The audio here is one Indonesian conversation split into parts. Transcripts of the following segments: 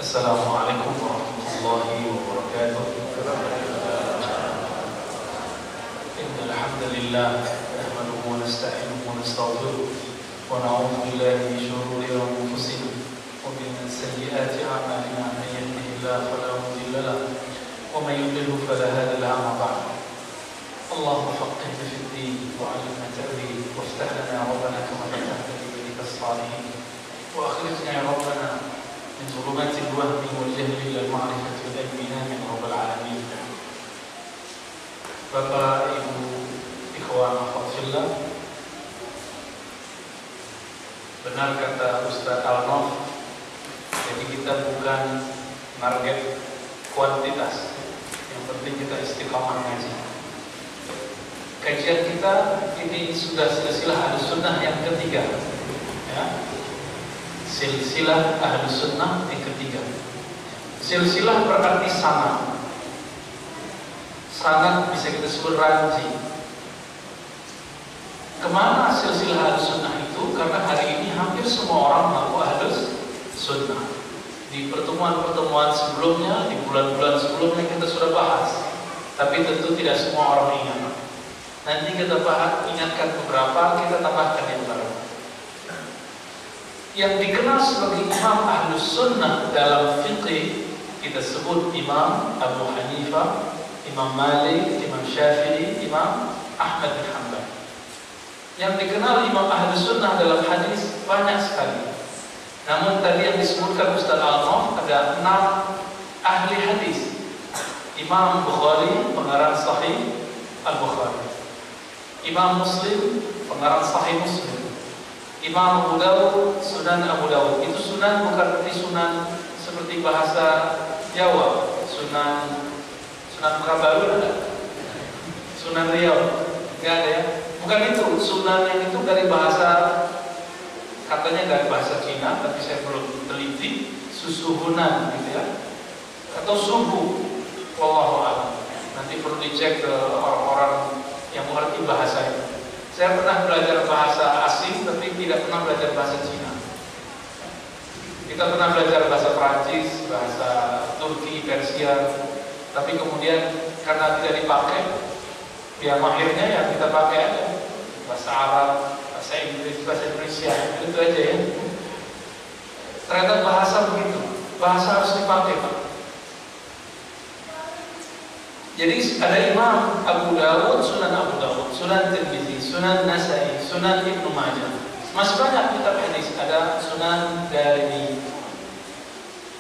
Assalamualaikum warahmatullahi wabarakatuh. Innal hamdalillah nahmaduhu wa nasta'inuhu wa nastaghfiruh wa na'udzu billahi min shururi anfusina wa min sayyiati a'malina. Man yahdihillahu fala mudilla lahu wa man yudlil fala hadiya lahu. Amma ba'd. Allahumma faqqihna fid din wa 'allimna ta'wil waftah lana rabbana kama fatahta li ibadika as-salihin wa akhrijna ya rabbana من ظلمات الوهم والجهل إلى المعرفة والإيمان يا رب العالمين. Bapak, Ibu, ikhwan akhwat fillah, benar kata Ustaz Al-Nof, jadi kita bukan target kuantitas, yang penting kita istiqamah ngaji. Kajian kita ini sudah silsilah Ahlussunnah yang ketiga, ya. Silsilah Ahlus Sunnah yang ketiga. Silsilah berarti sanad. Sanad bisa kita sebut ranji. Kemana silsilah Ahlus Sunnah itu? Karena hari ini hampir semua orang mengaku Ahlus Sunnah. Di pertemuan-pertemuan sebelumnya, di bulan-bulan sebelumnya kita sudah bahas. Tapi tentu tidak semua orang ingat. Nanti kita bahas, ingatkan beberapa, kita tambahkan yang baru. Yang dikenal sebagai Imam Ahlus Sunnah dalam fiqih kita sebut Imam Abu Hanifah, Imam Malik, Imam Syafi'i, Imam Ahmad bin Hanbal. Yang dikenal Imam Ahlus Sunnah dalam hadis banyak sekali. Namun tadi yang disebutkan Ustaz Al-Nof ada 6 ahli hadis. Imam Bukhari, pengarang Sahih Al-Bukhari. Imam Muslim, pengarang Sahih Muslim. Imam Abu Dawud, Sunan Abu Dawud. Itu sunan bukan berarti sunan seperti bahasa Jawa. Sunan Pekanbaru ada? Sunan Riau? Enggak ada ya? Bukan itu. Sunan yang itu dari bahasa, katanya dari bahasa Cina, tapi saya belum teliti. Susuhunan gitu ya, atau suhu. Wallahu a'lam. Nanti perlu dicek ke orang-orang yang mengerti bahasa itu. Saya pernah belajar bahasa asing, tapi tidak pernah belajar bahasa Cina. Kita pernah belajar bahasa Prancis, bahasa Turki, Persia, tapi kemudian karena tidak dipakai, ya mahirnya yang kita pakai aja. Bahasa Arab, bahasa Inggris, bahasa Indonesia, itu aja ya. Ternyata bahasa begitu, bahasa harus dipakai, Pak. Jadi ada Imam Abu Dawud, Sunan Abu Dawud, Sunan Tirmidzi, Sunan Nasai, Sunan Ibnu Majah. Masih banyak kitab hadis. Ada Sunan Darimi,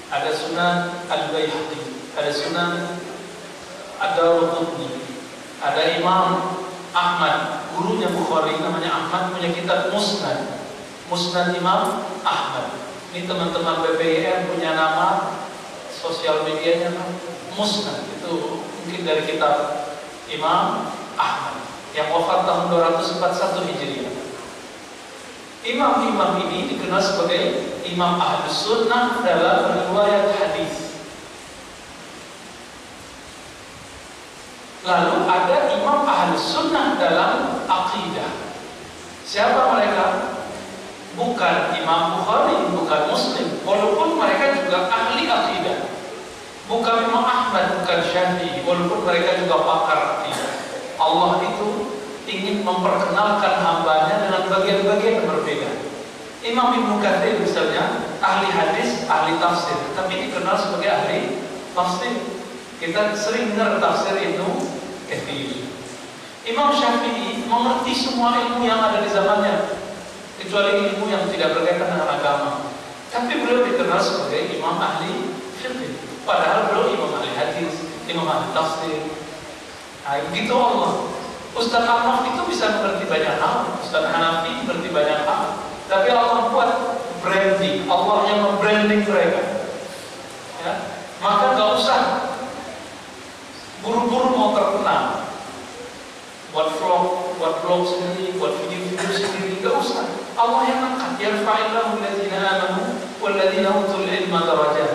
ada Sunan Al-Baihaqi, ada Sunan Ad-Darqutni, ada Imam Ahmad, gurunya Bukhari namanya Ahmad, punya kitab Musnad. Musnad Imam Ahmad. Ini teman-teman BPIN punya nama sosial medianya Musnad. Itu mungkin dari kitab Imam Ahmad yang wafat tahun 241 Hijriah. Imam-imam ini dikenal sebagai Imam Ahlus Sunnah dalam riwayat hadis. Lalu ada Imam Ahlus Sunnah dalam akidah. Siapa mereka? Bukan Imam Bukhari, bukan Muslim, walaupun mereka juga ahli akidah. Bukan Imam Ahmad, bukan Syafi'i, walaupun mereka juga pakar akidah. Allah itu ingin memperkenalkan hambanya dengan bagian-bagian yang berbeda. Imam Ibnu Katsir misalnya ahli hadis, ahli tafsir, tapi dikenal sebagai ahli tafsir. Kita sering dengar tafsir Ibnu Katsir. Imam Syafi'i mengerti semua ilmu yang ada di zamannya, kecuali ilmu yang tidak berkaitan dengan agama. Tapi beliau dikenal sebagai imam ahli fiqh. Padahal beliau imam ahli hadis, imam ahli tafsir. Nah, begitu Allah. Ustaz Al-Nof itu bisa mengerti banyak hal, Ustaz Hanafi mengerti banyak hal. Tapi Allah buat branding, Allah yang membranding mereka. Ya, maka nggak usah buru-buru mau terkenal. Buat vlog sendiri, buat video-video sendiri, nggak usah. Allah yang angkat. Yarfa'illahu alladzina amanu walladzina utul ilma darajat.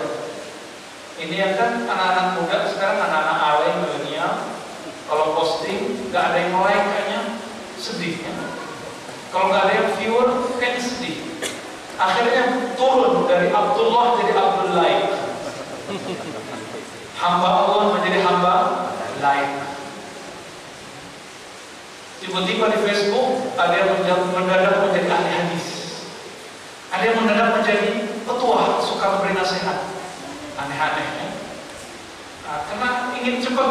Ini ya kan anak-anak muda sekarang, anak-anak awal milenial, kalau posting nggak ada yang like kayaknya sedih ya. Kalau nggak ada yang viewer kayaknya sedih. Akhirnya turun dari Abdullah jadi Abdullah. Hamba Allah menjadi hamba lain. Tiba-tiba di Facebook ada yang mendadak menjadi ahli hadis, ada yang mendadak menjadi petua, suka memberi nasihat, aneh-aneh ya. Nah, karena ingin cepat,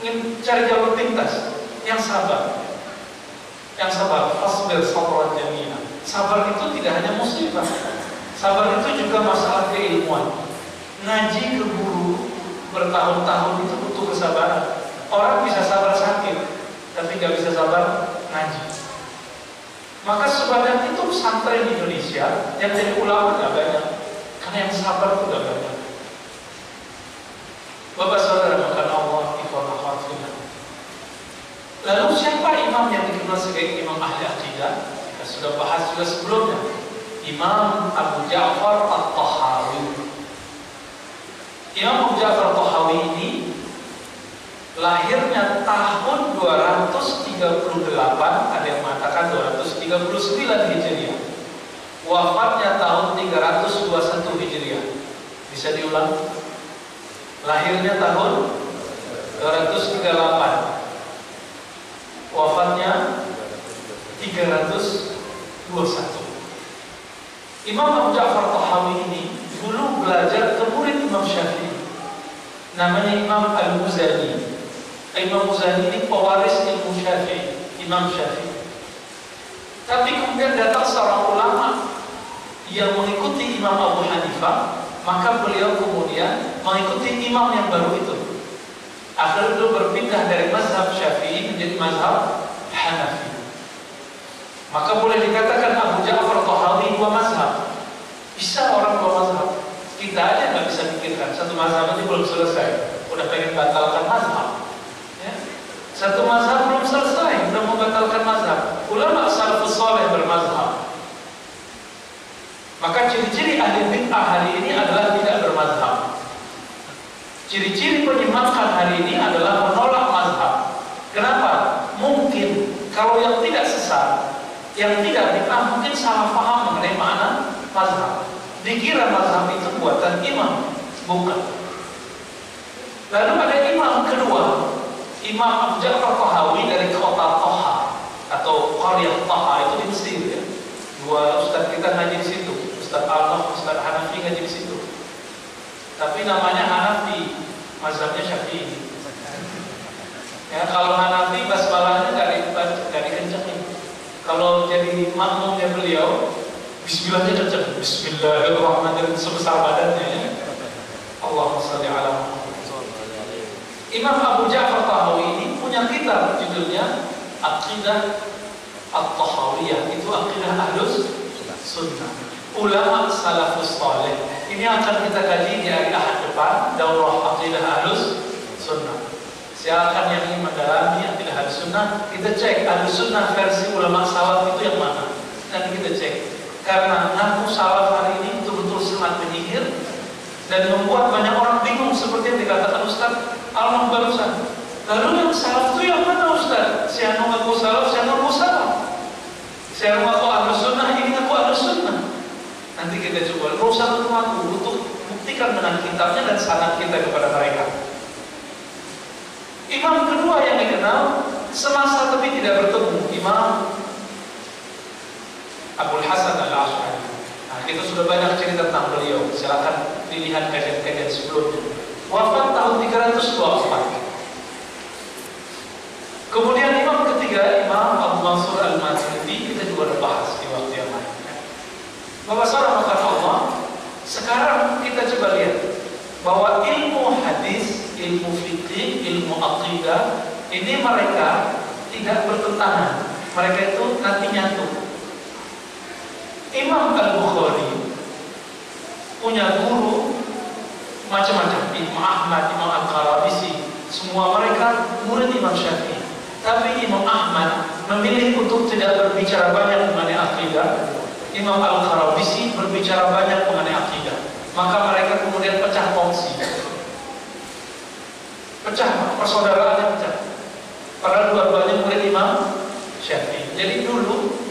ingin cari jalur pintas. Yang sabar, fasbir sabran jamila. Sabar itu tidak hanya musibah, sabar itu juga masalah keilmuan. Ngaji ke guru bertahun-tahun itu butuh kesabaran. Orang bisa sabar sakit, tapi nggak bisa sabar ngaji. Maka sebanyak itu santri di Indonesia yang jadi ulama nggak banyak, karena yang sabar itu nggak banyak. Bapak saudara makan Allah, ikhwan akhwat fillah. Lalu siapa imam yang dikenal sebagai imam ahli akidah? Kita sudah bahas juga sebelumnya. Imam Abu Ja'far At-Tahawi. Imam Abu Ja'far At-Tahawi ini lahirnya tahun 238, ada yang mengatakan 239 Hijriah. Wafatnya tahun 321 Hijriah. Bisa diulang? Lahirnya tahun 238. Wafatnya 321. Imam Abu Ja'far Tahawi ini dulu belajar ke murid Imam Syafi'i, namanya Imam Al-Muzani. Imam Muzani ini pewaris ilmu Syafi'i, Imam Syafi'i. Tapi kemudian datang seorang ulama yang mengikuti Imam Abu Hanifah, maka beliau kemudian mengikuti imam yang baru itu. Akhirnya beliau berpindah dari mazhab Syafi'i menjadi mazhab Hanafi. Maka boleh dikatakan Abu Ja'far Tahawi dua mazhab. Bisa orang dua mazhab. Kita aja nggak bisa pikirkan satu mazhab ini belum selesai, udah pengen batalkan mazhab. Ya. Satu mazhab belum selesai, udah membatalkan mazhab. Ulama salafus saleh bermazhab. Maka ciri-ciri ahli bid'ah hari ini adalah tidak bermazhab. Ciri-ciri penyimpanan hari ini adalah menolak mazhab. Kenapa? Mungkin kalau yang tidak sesat, yang tidak bid'ah mungkin salah paham mengenai makna mazhab. Dikira mazhab itu buatan imam, bukan. Lalu ada imam kedua, Imam Abu Ja'far Tahawi dari kota Taha atau Qaryah Taha, itu di Mesir ya. Dua ustaz kita ngaji di situ, Ustaz Al-Noh, Ustaz Hanafi ngaji di situ. Tapi namanya Hanafi, mazhabnya Syafi'i. Ya, kalau Hanafi basmalahnya nggak dikencengin. Kalau jadi makmumnya beliau, Bismillahnya kenceng, Bismillahirrahmanirrahim sebesar badannya ya. Allahumma shalli ala Muhammad. Imam Abu Ja'far Tahawi ini punya kitab judulnya Aqidah At-Tahawiyah. Itu aqidah Ahlus Sunnah, ulama salafus saleh. Ini akan kita kaji di hari Ahad depan, daurah aqidah Ahlus Sunnah. Silakan yang ingin mendalami aqidah Ahlus Sunnah, kita cek Ahlus Sunnah versi ulama salaf itu yang mana. Nanti kita cek. Karena ngaku salaf hari ini betul-betul sangat menyihir dan membuat banyak orang bingung, seperti yang dikatakan Ustaz Al-Noh barusan. Lalu yang salaf itu yang mana Ustaz? Si anu ngaku salaf, si anu ngaku salaf. Si anu ngaku Ahlus Sunnah, ini ngaku Ahlus Sunnah. Nanti kita coba, gak usah ngaku, untuk buktikan dengan kitabnya dan sanad kita kepada mereka. Imam kedua yang dikenal semasa tapi tidak bertemu, Imam Abul Hasan Al-Ash'ari. Nah, kita sudah banyak cerita tentang beliau. Silakan dilihat kajian-kajian sebelumnya. Wafat tahun 324. Kemudian imam ketiga, Imam Abu Mansur Al-Maturidi, kita juga sudah bahas di waktu yang lain. Bapak saudara makan Allah, sekarang kita coba lihat bahwa ilmu hadis, ilmu fikih, ilmu aqidah ini mereka tidak bertentangan. Mereka itu nanti nyatu. Imam Al-Bukhari punya guru macam-macam, Imam Ahmad, Imam Al-Qarabisi, semua mereka murid Imam Syafi'i. Tapi Imam Ahmad memilih untuk tidak berbicara banyak mengenai akidah. Imam Al-Qarabisi berbicara banyak mengenai akidah. Maka mereka kemudian pecah kongsi. Pecah, persaudaraannya pecah. Padahal dua-duanya murid Imam Syafi'i. Jadi dulu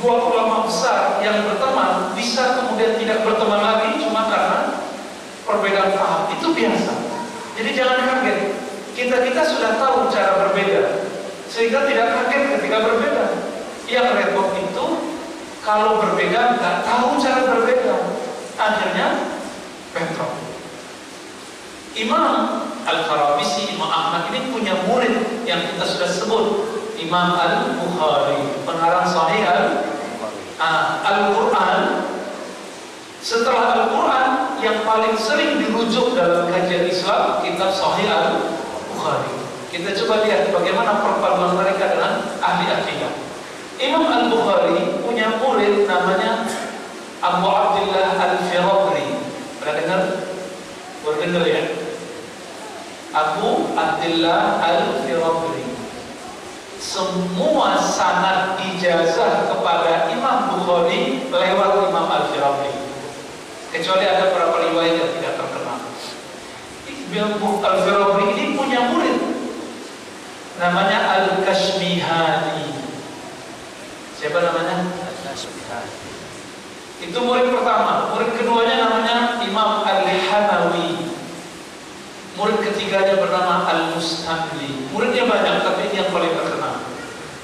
dua ulama besar yang berteman bisa kemudian tidak berteman lagi cuma karena perbedaan Kita tidak kaget ketika berbeda. Yang repot itu kalau berbeda nggak tahu cara berbeda, akhirnya bentrok. Imam Al-Karabisi, Imam Ahmad ini punya murid yang kita sudah sebut, Imam Al-Bukhari, pengarang Sahih Al-Quran. Setelah Al-Quran, yang paling sering dirujuk dalam kajian Islam, kitab Sahih Al-Bukhari. Kita coba lihat bagaimana perpaduan mereka dengan ahli akidah. Imam Al-Bukhari punya murid namanya Abu Abdullah Al-Firabri. Pernah dengar? Baru dengar ya? Abu Abdullah Al-Firabri. Semua sanad ijazah kepada Imam Bukhari lewat Imam Al-Firabri. Kecuali ada beberapa riwayat yang tidak terkenal. Imam Al-Firabri ini punya murid namanya Al-Kashmihani. Siapa namanya? Al-Kashmihani. Itu murid pertama. Murid keduanya namanya Imam Al-Hanawi. Murid ketiganya bernama Al-Mustamli. Muridnya banyak, tapi ini yang paling terkenal.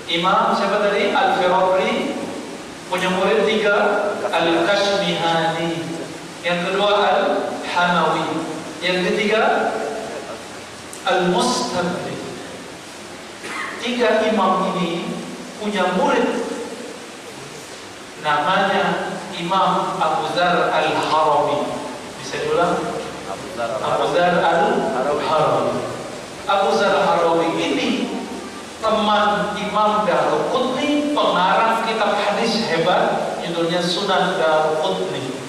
Imam siapa tadi? Al-Firabri. Punya murid tiga, Al-Kashmihani. Yang kedua Al-Hanawi. Yang ketiga Al-Mustamli. Tiga imam ini punya murid namanya Imam Abu Dzar Al-Harawi. Bisa diulang? Abu Dzar Al-Harawi. Abu Dzar Al-Harawi ini teman Imam Daruqutni, pengarang kitab hadis hebat, judulnya Sunan Daruqutni.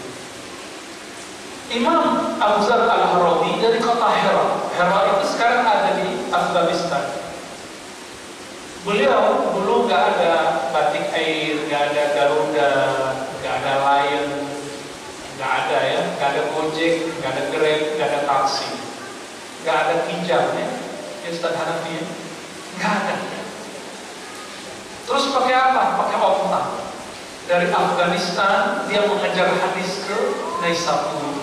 Imam Abu Dzar Al-Harawi dari kota Hira. Hira itu sekarang ada di Afghanistan. Beliau dulu nggak ada batik air, nggak ada Garuda, nggak ada Lion, nggak ada ya, nggak ada Gojek, nggak ada Grab, nggak ada taksi, nggak ada pinjam ya, Ustaz Hanafi ya, nggak ada. Terus pakai apa? Pakai onta. Dari Afghanistan dia mengejar hadis ke Naisapur,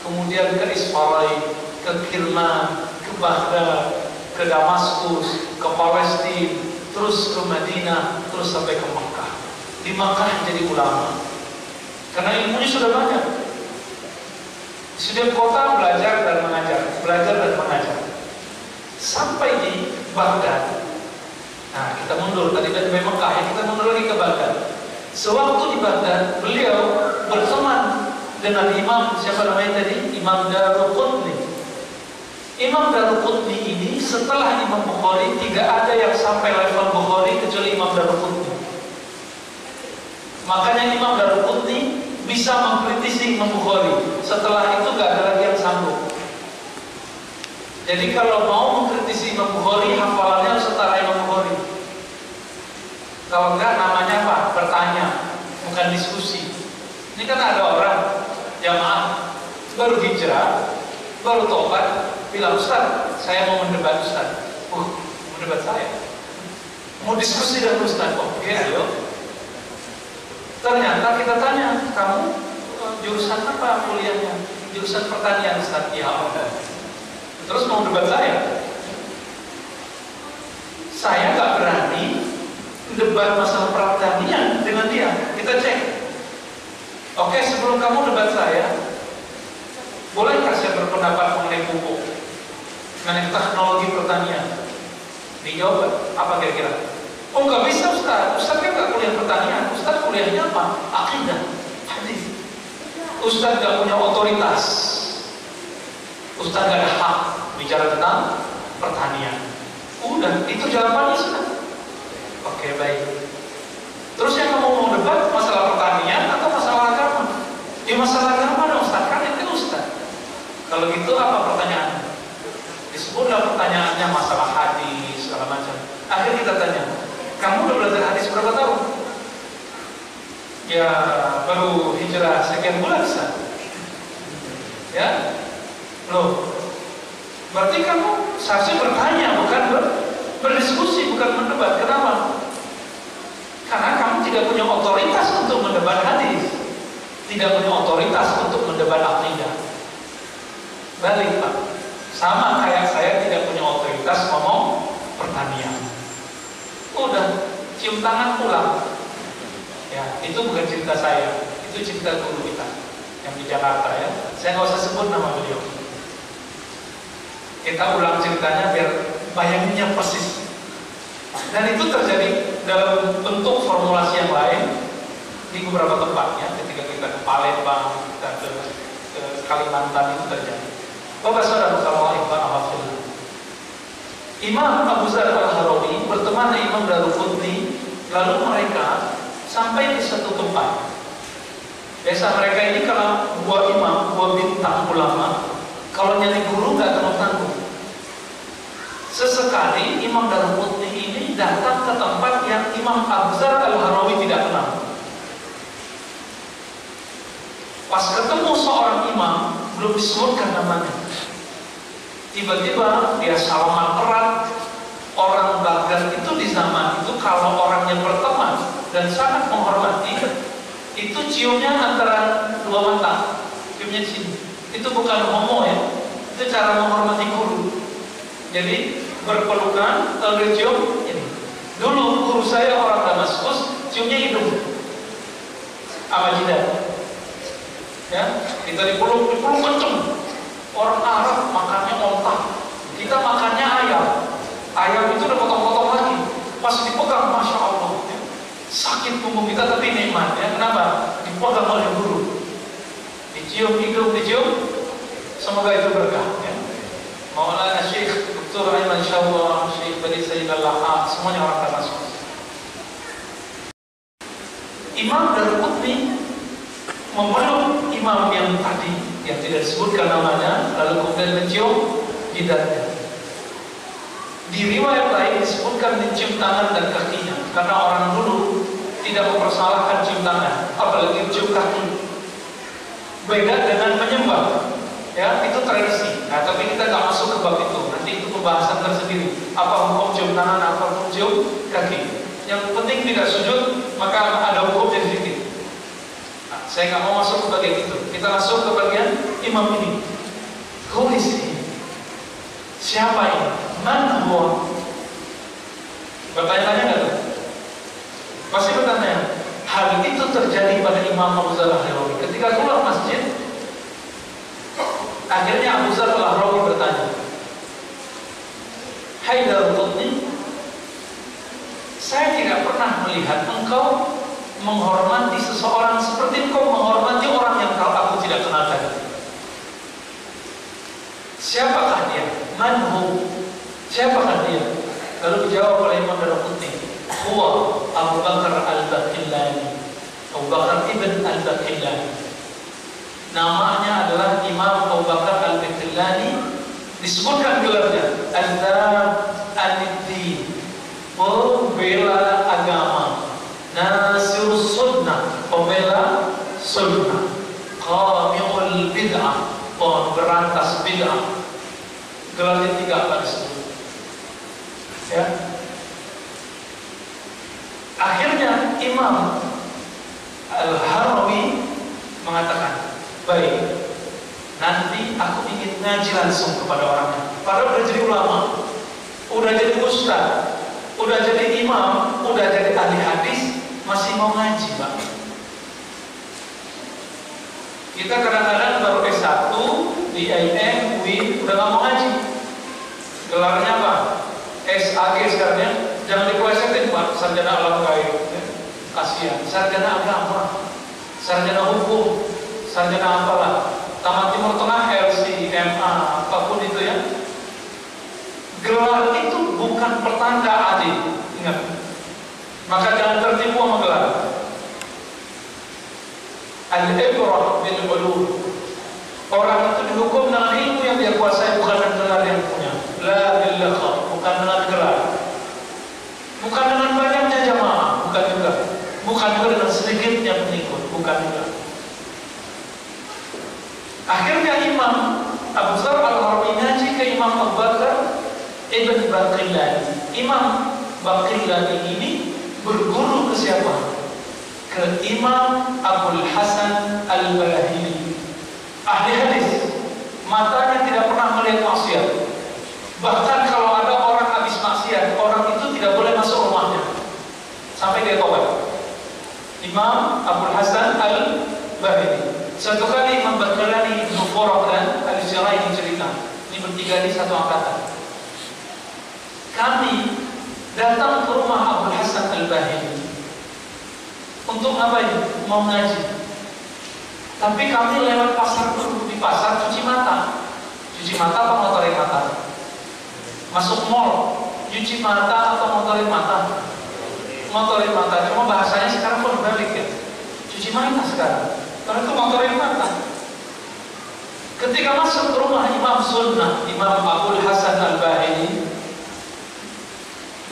kemudian ke Isfarai, ke Kirman, ke Baghdad, ke Damaskus, ke Palestina, terus ke Madinah, terus sampai ke Makkah. Di Makkah jadi ulama, karena ilmunya sudah banyak. Di setiap kota belajar dan mengajar, belajar dan mengajar, sampai di Baghdad. Nah, kita mundur tadi dari Makkah, ya, kita mundur lagi ke Baghdad. Sewaktu di Baghdad, beliau berteman dengan Imam siapa namanya tadi? Imam Daruqutni. Imam Daruqutni ini setelah Imam Bukhari tidak ada yang sampai level Bukhari kecuali Imam Daruqutni. Makanya Imam Daruqutni bisa mengkritisi Imam Bukhari. Setelah itu gak ada lagi yang sanggup. Jadi kalau mau mengkritisi Imam Bukhari, hafalannya harus setara Imam Bukhari. Kalau enggak namanya apa? Bertanya, bukan diskusi. Ini kan ada orang jamaah baru hijrah, baru tobat, bilang, Ustaz, saya mau mendebat Ustaz. Mendebat saya? Mau diskusi dengan Ustaz? Oke, ayo. Ternyata kita tanya, kamu jurusan apa kuliahnya? Jurusan pertanian, Ustaz. Ya, terus mau debat saya? Saya nggak berani debat masalah pertanian dengan dia. Kita cek. Oke, sebelum kamu debat saya, bolehkah saya berpendapat mengenai pupuk, mengenai teknologi pertanian? Dijawab, apa kira-kira? Oh, nggak bisa Ustaz. Ustaz kan nggak kuliah pertanian. Ustaz kuliahnya apa? Akidah, hadis. Ustaz nggak punya otoritas. Ustaz nggak ada hak bicara tentang pertanian. Udah, itu jawabannya sudah. Oke, baik. Terus yang kamu mau debat masalah pertanian atau masalah agama? Di masalah agama dong Ustaz, kan itu Ustaz. Kalau gitu apa pertanyaannya? Disebutlah pertanyaannya masalah hadis segala macam. Akhirnya kita tanya, kamu udah belajar hadis berapa tahun? Ya baru hijrah sekian bulan Ustaz. Ya, loh. Berarti kamu seharusnya bertanya, bukan berdiskusi, bukan mendebat. Kenapa? Karena kamu tidak punya otoritas untuk mendebat hadis, tidak punya otoritas untuk mendebat akidah. Balik Pak, sama kayak saya tidak punya otoritas ngomong pertanian. udah cium tangan pulang. Ya, itu bukan cerita saya, itu cerita guru kita yang di Jakarta ya. Saya nggak usah sebut nama beliau. Kita ulang ceritanya biar bayanginnya persis. Dan itu terjadi dalam bentuk formulasi yang lain di beberapa tempatnya. Ketika kita ke Palembang, kita ke Kalimantan, itu terjadi. Bapak saudara kalau alhamdulillah. Imam Abu Zar al-Harawi berteman dengan Imam Daruqutni, lalu mereka sampai di satu tempat. Biasa mereka ini kalau buat imam, buat bintang ulama, kalau nyari guru nggak tanggung-tanggung. Sesekali Imam Daruqutni ini datang ke tempat yang Imam Abu Zar al-Harawi tidak kenal. Pas ketemu seorang imam, belum disebutkan namanya. Tiba-tiba dia salaman erat. Orang Baghdad itu di zaman itu kalau orang yang berteman dan sangat menghormati, itu ciumnya antara dua mata, ciumnya di sini. Itu bukan homo ya, itu cara menghormati guru. Jadi berpelukan, lalu cium ini. Dulu guru saya orang Damaskus, ciumnya hidung, sama jidat. Ya, kita dipeluk kenceng. Orang Arab makannya onta, kita makannya ayam. Ayam itu udah potong-potong lagi. Pas dipegang, masya Allah, ya. Sakit punggung kita tapi nikmat. Ya, kenapa? Dipegang oleh guru. Dicium hidung, dicium. Semoga itu berkah. Ya. Maulana Syekh Dr. Aiman Syawah, Syekh Bani Sayyid al-Laha, semuanya orang Damaskus. Imam Daruqutni memeluk imam yang tadi yang tidak disebutkan namanya, lalu kemudian mencium jidatnya. Di riwayat lain disebutkan mencium tangan dan kakinya, karena orang dulu tidak mempersalahkan cium tangan, apalagi cium kaki. Beda dengan menyembah, ya itu tradisi. Nah, tapi kita nggak masuk ke bab itu. Nanti itu pembahasan tersendiri. Apa hukum cium tangan, apa hukum cium kaki. Yang penting tidak sujud, maka ada hukum dari situ. Saya nggak mau masuk ke bagian itu. Kita masuk ke bagian imam ini. Who is he? Siapa ini? Man huwa? Bertanya-tanya nggak tuh? Pasti bertanya. Hal itu terjadi pada Imam Abu Zar al-Harawi. Ketika keluar masjid, akhirnya Abu Zar al-Harawi bertanya, Hai Daruqutni, saya tidak pernah melihat engkau menghormati seseorang seperti engkau menghormati orang yang aku tidak kenal tadi. Siapakah dia? Manhu? Siapakah dia? Lalu dijawab oleh Imam Daruqutni, Huwa Abu Bakar al-Baqillani, Abu Bakar ibn al-Baqillani. Namanya adalah Imam Abu Bakar al-Baqillani. Disebutkan gelarnya Al-Zab al-Din, pembela agama, Nasir Sunnah, pembela sunnah, Qami'ul bid'ah, pemberantas bid'ah. Gelarnya 3 apa disebut. Ya. Akhirnya Imam Al-Harawi mengatakan, baik, nanti aku ingin ngaji langsung kepada orangnya. Padahal udah jadi ulama, udah jadi ustaz, udah jadi imam, udah jadi ahli hadis, masih mau ngaji, Pak. Kita kadang-kadang baru S1 di IM, UIN, udah gak mau ngaji. Gelarnya apa? SAG sekarang, jangan diplesetin, Pak. Sarjana alam gaib, ya. Kasihan. Sarjana agama, sarjana hukum, sarjana apalah, Taman Timur Tengah, LC, MA, apapun itu ya. Gelar itu bukan pertanda adil, ingat. Maka jangan tertipu sama gelar. Al-ibrah bil ulum. Orang itu dihukum dengan ilmu yang dia kuasai, bukan dengan gelar yang punya. La bil laqab, bukan dengan gelar. Bukan dengan banyaknya jamaah, bukan juga. Bukan juga dengan sedikitnya pengikut, bukan juga. Akhirnya Imam Abu Zar al-Harawi ngaji ke Imam Abu Bakar Ibn Baqillani. Imam Baqillani ini berguru ke siapa? Ke Imam Abul Hasan al-Bahili, ahli hadis. Matanya tidak pernah melihat maksiat. Bahkan kalau ada orang habis maksiat, orang itu tidak boleh masuk rumahnya. Imam Abul Hasan Al-Bahili. Satu kali Imam Baqillani, Ibnu Furaq dan Al-Siraini cerita, ini bertiga di satu angkatan. Kami datang ke rumah Abul Hasan Al-Bahili untuk apa ini? Mau ngaji. Tapi kami lewat pasar dulu, di pasar cuci mata. Cuci mata apa ngotorin mata? Masuk mall, cuci mata atau ngotorin mata? Ngotorin mata. Cuma bahasanya sekarang pun balik ya. Cuci mata sekarang. Karena itu ngotorin mata. Ketika masuk ke rumah Imam Sunnah, Imam Abul Hasan Al-Bahili,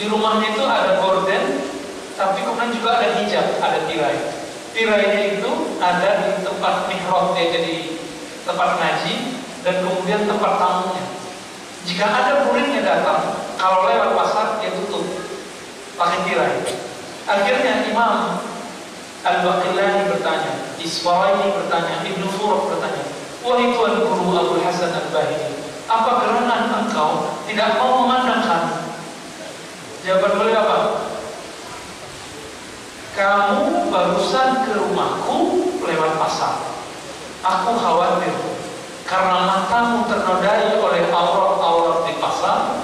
di rumahnya itu ada gorden, tapi kemudian juga ada hijab, ada tirai. Tirainya itu ada di tempat mihrab, jadi tempat ngaji, dan kemudian tempat tamunya. Jika ada muridnya datang, kalau lewat pasar dia tutup pakai tirai. Akhirnya Imam Al-Baqillani bertanya, Isfaraini bertanya, Ibnu Furaq bertanya, wahai tuan guru Abul Hasan Al-Bahili, apa gerangan engkau tidak mau memandang kami? Jawaban beliau apa? Kamu barusan ke rumahku lewat pasar. Aku khawatir karena matamu ternodai oleh aurat-aurat di pasar,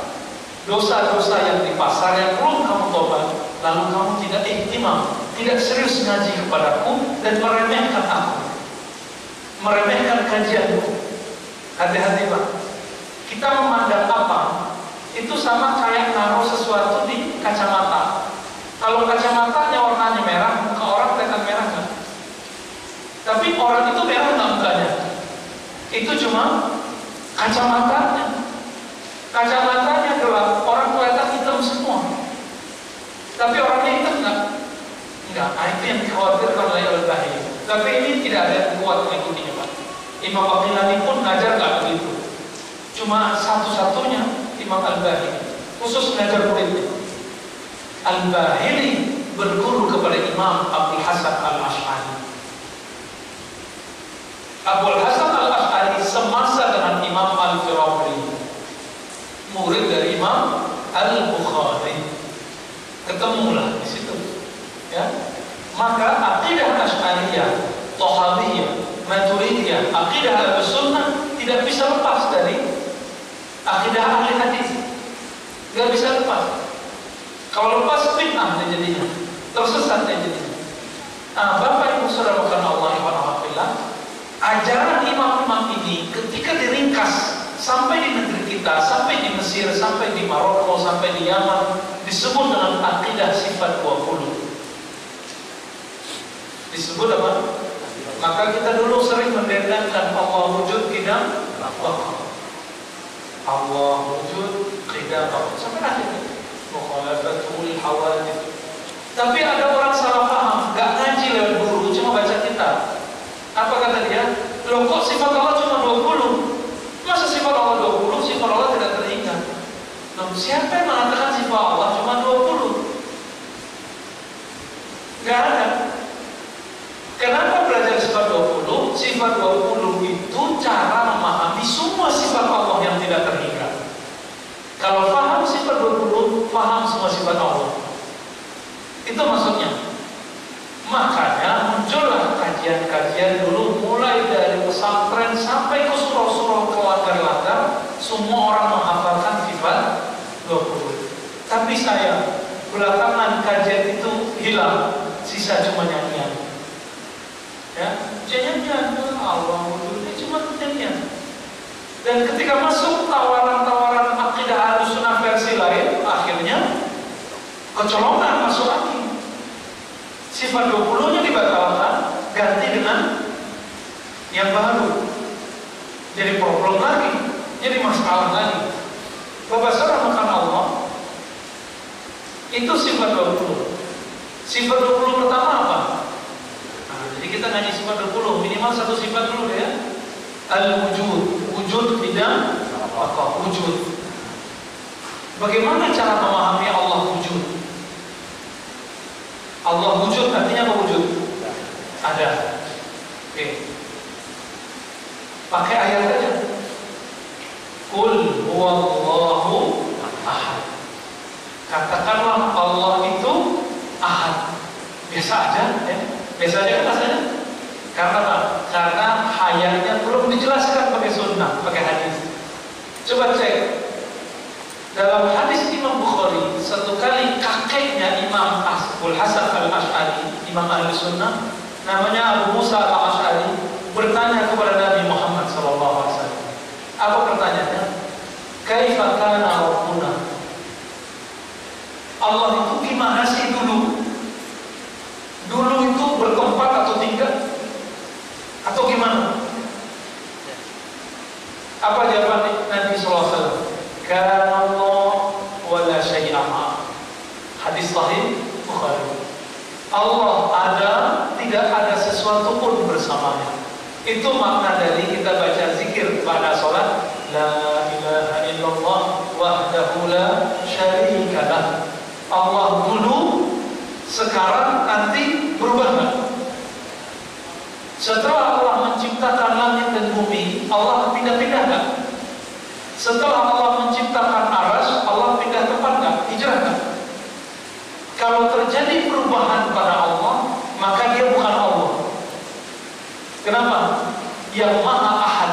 dosa-dosa yang di pasar yang belum kamu tobat, lalu kamu tidak ihtimam, tidak serius ngaji kepadaku dan meremehkan aku, meremehkan kajianku. Hati-hati Pak. Kita memandang apa? Itu sama kayak naruh sesuatu di kacamata. Kalau kacamatanya warnanya merah, muka orang kelihatan merah kan? Tapi orang itu merah nggak mukanya? Itu cuma kacamatanya. Kacamatanya gelap, orang kelihatan hitam semua. Tapi orangnya hitam nggak? Enggak. Nah, itu yang dikhawatirkan oleh Al-Bahili. Tapi ini tidak ada yang kuat mengikutinya Pak. Imam Baqillani pun ngajar nggak begitu. Cuma satu-satunya Imam Al-Bahili, khusus ngajar muridnya. Al-Bahili berguru kepada Imam Abul Hasan Al-Ash'ari. Abul Hasan Al-Ash'ari semasa dengan Imam Al-Firabri, murid dari Imam Al-Bukhari. Ketemulah di situ. Ya. Maka akidah Asy'ariyah, Thahabiyah, Maturidiyah, akidah Ahlus-Sunnah tidak bisa lepas dari akidah ahli hadis. Tidak bisa lepas. Kalau lepas bid'ah dia jadinya, tersesat dia jadinya. Nah, Bapak Ibu Saudara Allah Alhamdulillah, ajaran imam-imam ini ketika diringkas sampai di negeri kita, sampai di Mesir, sampai di Maroko, sampai di Yaman, disebut dengan akidah sifat 20. Disebut apa? Maka kita dulu sering mendendangkan Allah wujud qidam baqa. Allah wujud qidam baqa. Sampai akhirnya mukhalafatul hawadith. Tapi ada orang salah paham, gak ngaji lewat guru, cuma baca kitab. Apa kata dia? Loh kok sifat Allah cuma 20? Masa sifat Allah 20, sifat Allah tidak teringat? Loh, siapa yang mengatakan sifat Allah cuma 20? Gak ada. Kenapa belajar sifat 20? Sifat 20 itu cara memahami semua sifat Allah yang tidak terhingga. Kalau paham sifat 20, paham semua sifat Allah. Itu maksudnya. Makanya muncullah kajian-kajian dulu, mulai dari pesantren sampai ke surau-surau, ke lagar-lagar, semua orang menghafalkan sifat 20. Tapi saya belakangan kajian itu hilang, sisa cuma nyanyian. Ya, nyanyian Allah wujudnya cuma nyanyian. Dan ketika masuk tawaran-tawaran akidah Ahlussunnah versi lain, akhirnya kecolongan masuk angin. Sifat 20-nya dibatalkan, ganti dengan yang baru. Jadi problem lagi, jadi masalah lagi. Bapak saudara makan Allah, itu sifat 20. Sifat 20 pertama apa? Nah, jadi kita ngaji sifat 20, minimal satu sifat dulu ya. Al-wujud, wujud tidak apa wujud. Bagaimana cara memahami Allah wujud? Allah wujud artinya apa wujud? Ada. Oke. Pakai ayat aja. Qul huwallahu ahad. Katakanlah Allah itu ahad. Biasa aja ya. Biasanya kan rasanya karena apa? Karena hayatnya belum dijelaskan pakai sunnah, pakai hadis. Coba cek dalam hadis Imam Bukhari, satu kali kakeknya Imam Abul Hasan Al-Asy'ari, Imam Ahli Sunnah, namanya Abu Musa Al-Asy'ari, bertanya kepada Nabi Muhammad SAW. Apa pertanyaannya? Kaifa kana rabbuna? Allah itu gimana sih dulu? Dulu itu bertempat atau tinggal? Atau gimana? Apa jawaban Nabi SAW? Kana Allah wa la syai'a ma'ah. Hadis sahih Bukhari. Allah ada, tidak ada sesuatu pun bersamanya. Itu makna dari kita baca zikir pada sholat. La ilaha illallah wahdahu la syarika lah. Allah dulu, sekarang, nanti berubah nggak? Setelah Allah menciptakan langit dan bumi, Allah pindah-pindah nggak? Setelah Allah menciptakan arsy, Allah pindah tempat nggak? Hijrah nggak? Kalau terjadi perubahan pada Allah, maka dia bukan Allah. Kenapa? Yang Maha Ahad,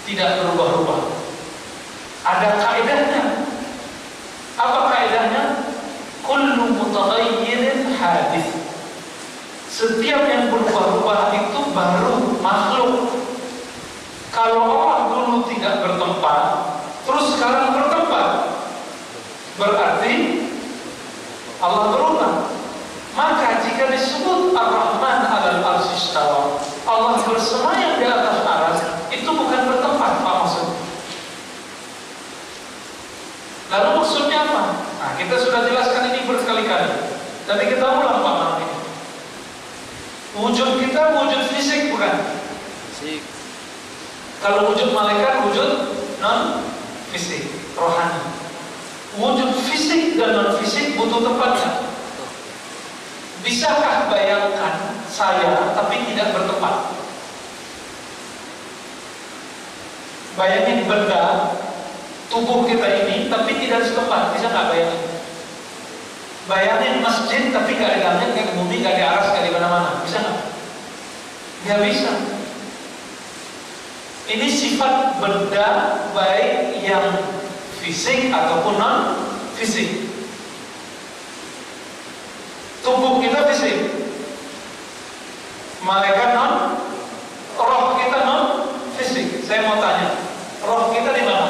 tidak berubah-ubah. Ada kaidahnya. Apa kaidahnya? Kullu mutaghayyirin hadits. Setiap yang berubah-ubah itu baru makhluk. Kalau Allah dulu tidak bertempat, terus sekarang bertempat, berarti Allah berubah. Maka jika disebut Ar-Rahman 'alal 'arsy istawa, Allah bersemayam di atas arsy, itu bukan bertempat, Pak, maksudnya. Lalu maksudnya apa? Nah, kita sudah jelaskan ini berkali-kali, tapi kita ulang paham ini. Wujud kita wujud fisik bukan? Fisik. Kalau wujud malaikat wujud non fisik, rohani. Wujud fisik dan non fisik butuh tempatnya. Bisakah bayangkan saya tapi tidak bertempat? Bayangin benda tubuh kita ini tapi tidak setempat, bisa nggak bayangin? Bayangin masjid tapi nggak di langit, nggak di bumi, nggak di aras, nggak di mana-mana, bisa nggak? Nggak bisa. Ini sifat benda baik yang fisik ataupun non fisik. Tubuh kita fisik, malaikat non, roh kita non fisik. Saya mau tanya, roh kita di mana?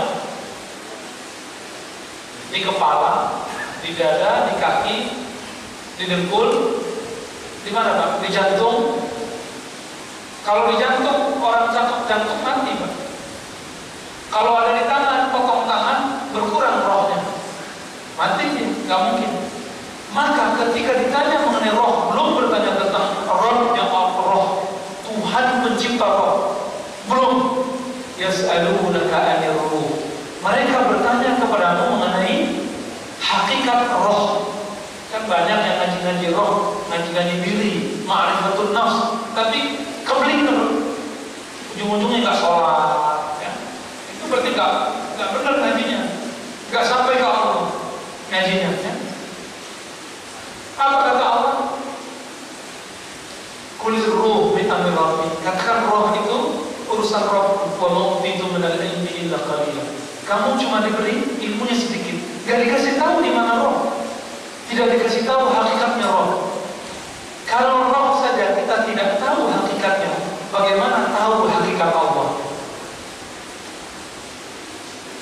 Di kepala, di dada, di kaki, di dengkul, di mana Pak? Di jantung. Kalau di jantung, orang cakap jantung mati Pak. Kalau ada di tangan, potong tangan, berkurang rohnya, mati dia, nggak mungkin. Maka ketika ditanya mengenai roh, belum bertanya tentang roh yang roh Tuhan pencipta roh, belum. Yas'alunaka 'anir ruh. Mereka bertanya kepadamu mengenai hakikat roh. Kan banyak yang ngaji-ngaji roh, ngaji-ngaji diri, ma'rifatun nafs, tapi kebeling terus, ujung-ujungnya nggak sholat, ya. Itu berarti nggak benar ngajinya, nggak sampai ke Allah ngajinya. Ya. Apa kata Allah? Kulir ruh min amri rabbi. Katakan roh itu urusan roh. Wa ma'utitu minal ilmi illa qalila. Kamu cuma diberi ilmunya sedikit, nggak dikasih tahu di mana roh, tidak dikasih tahu hakikatnya roh. Kalau roh saja kita tidak tahu hakikatnya, bagaimana tahu hakikat Allah?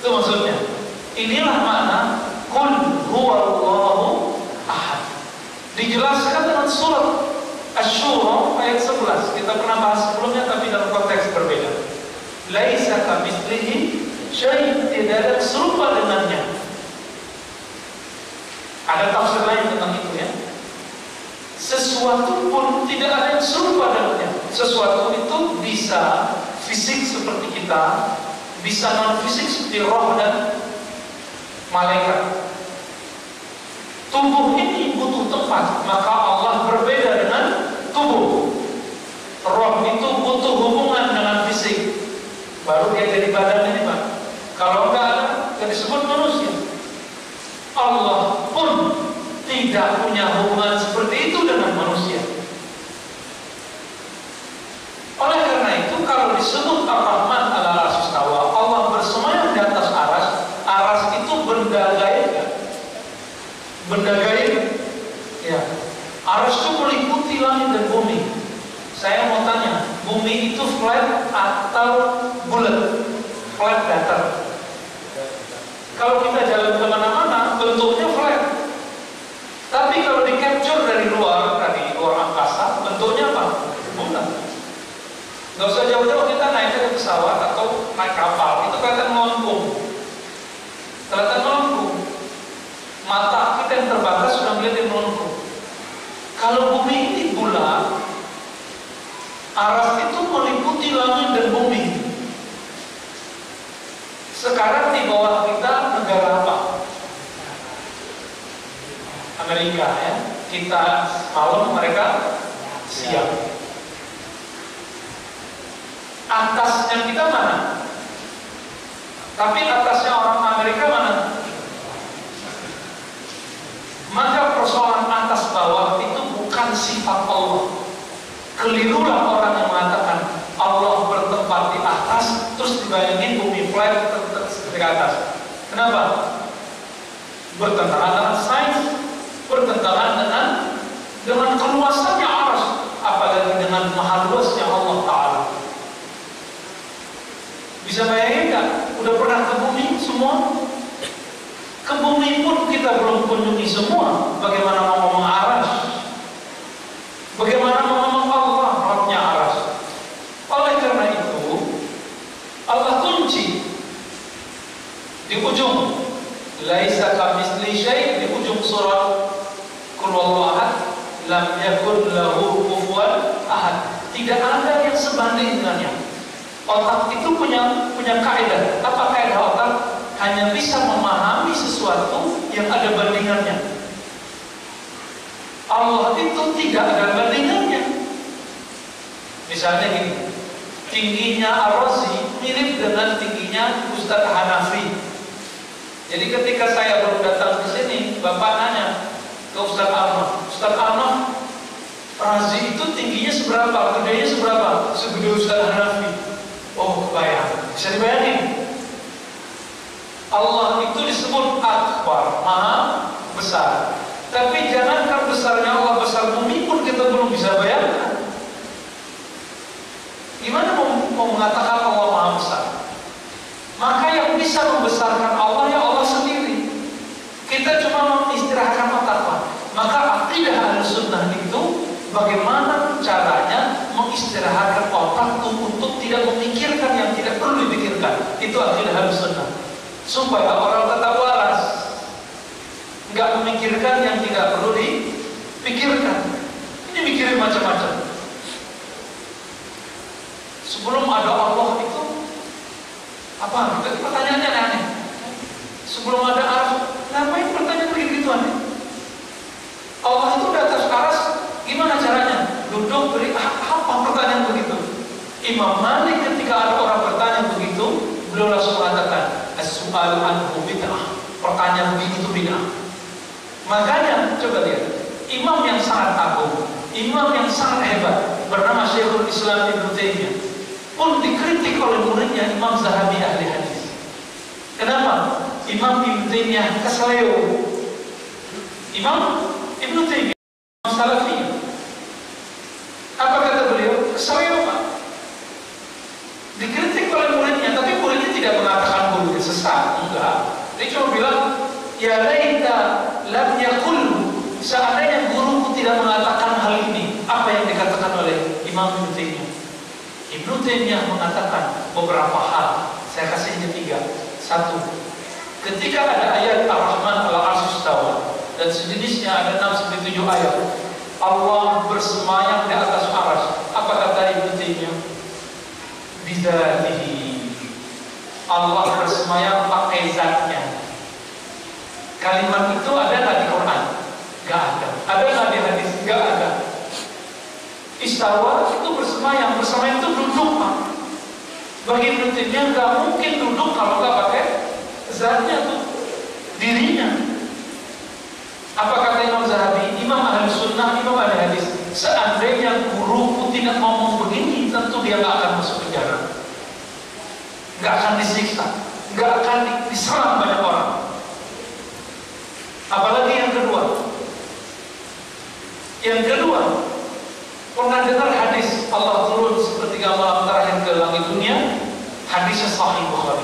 Itu maksudnya. Inilah makna Qul huwallahu ahad. Dijelaskan dengan surat Asy-Syura ayat 11. Kita pernah bahas sebelumnya tapi dalam konteks berbeda. Laisa kamitslihi syai', tidak ada serupa dengannya. Ada tafsir lain tentang itu ya. Sesuatu pun tidak ada yang serupa dengannya. Sesuatu itu bisa fisik seperti kita, bisa non fisik seperti roh dan malaikat. Tubuh ini butuh tempat, maka Allah berbeda dengan tubuh. Roh itu butuh hubungan dengan fisik, baru dia jadi badan ini Pak. Kalau enggak ada, jadi disebut manusia. Allah pun tidak punya hubungan seperti itu dengan manusia. disebut Ar-Rahman ala arsy istawa, Allah bersemayam di atas aras. Aras itu benda gaib kan? Benda gaib. Ya. Aras itu meliputi langit dan bumi. Saya mau tanya, bumi itu flat atau bulat? Flat datar. Kalau kita jalan kemana-mana, bentuknya flat. Tapi kalau di capture dari luar angkasa, bentuknya apa? Bulat. Gak usah jauh-jauh kita naik ke pesawat atau naik kapal, itu kelihatan melengkung. Kelihatan melengkung. Mata kita yang terbatas sudah melihat yang melengkung. Kalau bumi ini bulat, aras itu meliputi langit dan bumi. Sekarang di bawah kita negara apa? Amerika ya. Kita malam, mereka siang. Atasnya kita mana? Tapi atasnya orang Amerika mana? Maka persoalan atas bawah itu bukan sifat Allah. Kelirulah orang yang mengatakan Allah bertempat di atas, terus dibayangin bumi flat di atas. Kenapa? Bertentangan dengan sains, bertentangan dengan keluasannya aras, apalagi dengan maha luasnya Allah Ta'ala. Bisa bayangin nggak? Udah pernah ke bumi semua? Ke bumi pun kita belum kunjungi semua. Bagaimana mau ngomong aras? Bagaimana mau ngomong Allah Rabbnya aras? Oleh karena itu Allah kunci di ujung laisa kamitslihi syai', di ujung surat Qul huwallahu ahad, lam yakun lahu kufuwan ahad. Tidak ada yang sebanding dengannya. Otak itu punya kaidah. Apa kaidah otak? Hanya bisa memahami sesuatu yang ada bandingannya. Allah itu tidak ada bandingannya. Misalnya gini, tingginya Ar-Razi mirip dengan tingginya Ustadz Hanafi. Jadi ketika saya baru datang ke sini, Bapak nanya ke Ustadz Arnaf, Ustadz Arnaf, Razi itu tingginya seberapa? Gedenya seberapa? Segede Ustadz Hanafi. Oh, kebayang. Bisa dibayangin? Allah itu disebut Akbar, Maha Besar. Tapi jangankan besarnya Allah, besar bumi pun kita belum bisa bayangkan. Gimana mau mengatakan Allah Maha Besar? Maka yang bisa membesarkan Allah ya Allah sendiri. Kita cuma mengistirahatkan otak. Maka akidah Ahlussunnah itu bagaimana caranya mengistirahatkan otak untuk tidak memikirkan yang tidak perlu dipikirkan. Itu akidah Ahlussunnah. Supaya orang tetap waras, nggak memikirkan yang tidak perlu dipikirkan. Ini mikirin macam-macam. Sebelum ada Allah itu apa? Pertanyaannya aneh. Sebelum ada aras, ngapain pertanyaan begitu aneh? Allah itu di atas aras, gimana caranya? Duduk beri apa pertanyaan begitu? Imam Malik ketika ada orang bertanya begitu, beliau langsung mengatakan as-su'alu anhu bid'ah. Pertanyaan begitu bid'ah. Makanya coba lihat, imam yang sangat agung, imam yang sangat hebat bernama Syekhul Islam Ibnu Taimiyah pun dikritik oleh muridnya Imam Zahabi ahli hadis. Kenapa? Imam Ibnu Taimiyah kesleo. Imam Ibnu Taimiyah Salafi. Apa kata beliau? Kesleo, Pak. Dikritik oleh muridnya, tapi muridnya tidak mengatakan gurunya sesat, enggak. Dia cuma bilang, ya laita lam yakul, seandainya guruku tidak mengatakan hal ini, apa yang dikatakan oleh Imam Ibnu Taimiyah? Ibnu Taimiyah mengatakan beberapa hal. Saya kasih 3. 1. Ketika ada ayat Ar-Rahman ala arsy istawa dan sejenisnya ada 6-7 ayat, Allah bersemayam di atas arsy. Apa kata Ibnu Taimiyah? Bidzatihi. Allah bersemayam pakai zatnya. Kalimat itu ada nggak di Quran? Nggak ada. Ada nggak di hadis? Nggak ada. Istawa itu bersemayam itu duduk, Pak. Bagi Ibnu Taimiyah nggak mungkin duduk kalau nggak pakai zatnya tuh, dirinya. Apa kata Imam Zahabi? Imam Ahlussunnah, Imam ahli hadis. Seandainya guruku tidak ngomong begini, tentu dia nggak akan masuk penjara. nggak akan disiksa, nggak akan diserang banyak orang. Apalagi yang kedua. Yang kedua, pernah dengar hadis Allah turun sepertiga malam terakhir ke langit dunia? Hadisnya Sahih Bukhari.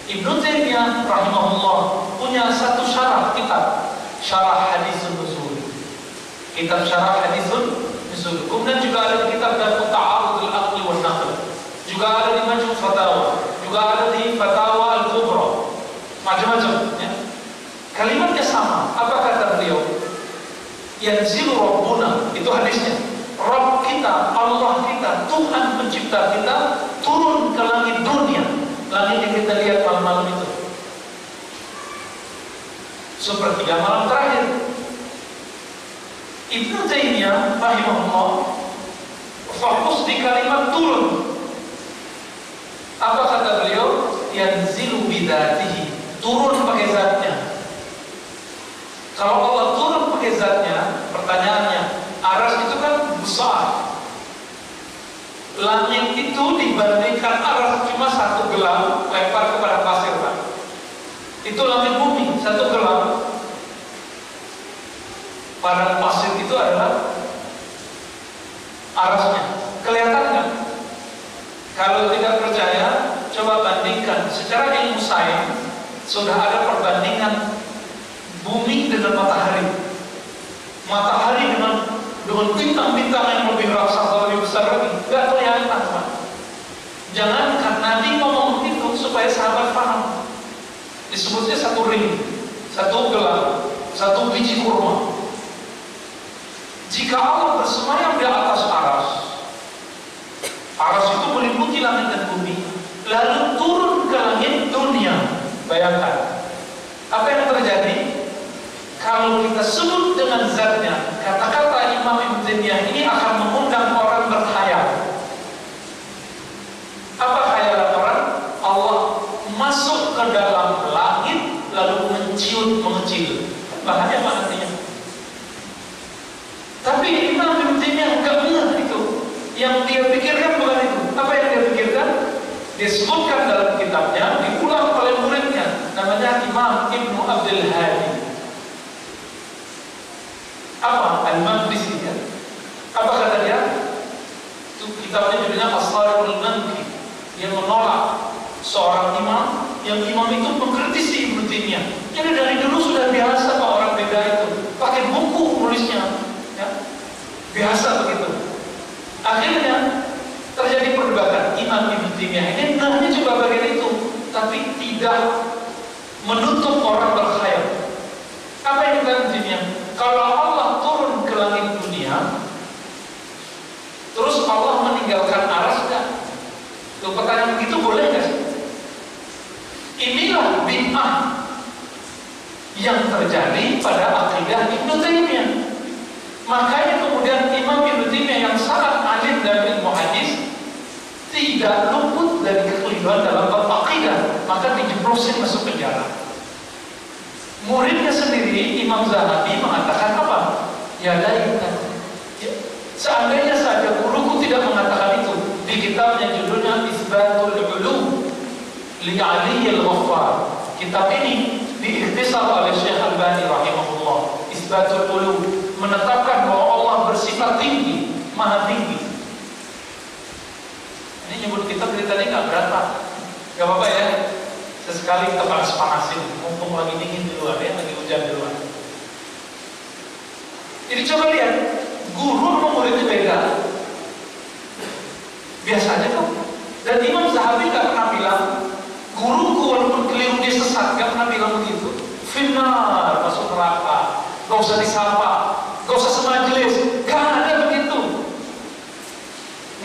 Ibnu Taimiyah rahimahullah punya satu syarah kitab, Syarah Hadisun Nuzul. Kitab Syarah Hadisun Nuzul. Kemudian juga ada di kitab Darut Ta'arudul Aqli wan Naql. Juga ada di Majmu' Fatawa, juga ada di Fatawa Al-Kubra. Macam-macam ya. Kalimatnya sama. Apa kata beliau? Yanzilu Rabbuna, itu hadisnya. Rabb kita, Allah kita, Tuhan pencipta kita turun ke langit dunia, langit yang kita lihat malam-malam itu. Sepertiga malam terakhir. Ibnu Taimiyah rahimahullah fokus di kalimat turun. Apa kata beliau? Yanzilu bidatihi, turun pakai zatnya. Kalau Allah turun pakai zatnya, pertanyaannya, aras itu kan besar. Langit itu dibandingkan aras cuma satu gelang lempar kepada pasir, Pak. Itu langit bumi, satu gelang. Pada pasir itu adalah arasnya. Kelihatan nggak? Kalau tidak percaya, coba bandingkan. Secara ilmu sains sudah ada perbandingan bumi dengan matahari. Matahari dengan bintang-bintang yang lebih raksasa, lebih besar lagi, nggak kelihatan, Pak. Jangankan Nabi ngomong itu supaya sahabat paham. Disebutnya satu ring, satu gelang, satu biji kurma. Jika Allah bersemayam di atas aras, aras itu meliputi langit dan bumi, lalu turun ke langit dunia. Bayangkan, apa yang terjadi? Kalau kita sebut dengan zatnya, kata-kata Imam Ibnu Taimiyah ini akan mengundang orang berkhayal. Apa khayalan orang? Allah masuk ke dalam langit lalu menciut mengecil. Bahaya apa artinya? Tapi Imam Ibnu Taimiyah enggak benar itu. Yang dia pikirkan bukan itu. Apa yang dia pikirkan? Disebutkan dalam kitabnya, diulang oleh muridnya, namanya Imam Ibnu Abdul Hadi. Apa? Al-Maqdisi ya? Apa kata dia? Itu kitabnya judulnya As-Sarihul Manki. Dia menolak seorang imam yang imam itu mengkritisi Ibnu Taimiyah. Jadi dari dulu sudah biasa Pak orang beda itu pakai buku nulisnya ya? Biasa begitu. Akhirnya terjadi perdebatan. Imam Ibnu Taimiyah ini benarnya juga bagian itu, tapi tidak menutup orang berkhayal. Apa yang kita intinya? Kalau Allah turun ke langit dunia, terus Allah meninggalkan aras nggak? Tuh pertanyaan begitu boleh nggak sih? Inilah bid'ah yang terjadi pada akidah Ibnu Taimiyah. Makanya kemudian Imam Ibnu Taimiyah yang sangat alim dalam ilmu hadis tidak luput dari kekeliruan dalam bab akidah, maka dijeblosin masuk penjara. Muridnya sendiri Imam Zahabi mengatakan apa? Ya laita. Seandainya saja guruku tidak mengatakan itu. Di kitabnya judulnya Isbatul Ulum li Aliyyil Ghaffar. Kitab ini diikhtisar oleh Syekh Albani rahimahullah. Isbatul Ulum, menetapkan bahwa Allah bersifat tinggi, maha tinggi. Ini nyebut kitab dari tadi nggak berapa, nggak apa-apa ya. Sesekali kita panas-panasin, mumpung lagi dingin di luar ya, lagi hujan di luar. Jadi coba lihat, guru sama muridnya beda. Biasa aja kok. Dan Imam Zahabi nggak pernah bilang, guruku walaupun keliru dia sesat, nggak pernah bilang begitu. Finnar, masuk neraka, nggak usah disapa, nggak usah semajelis, nggak ada begitu.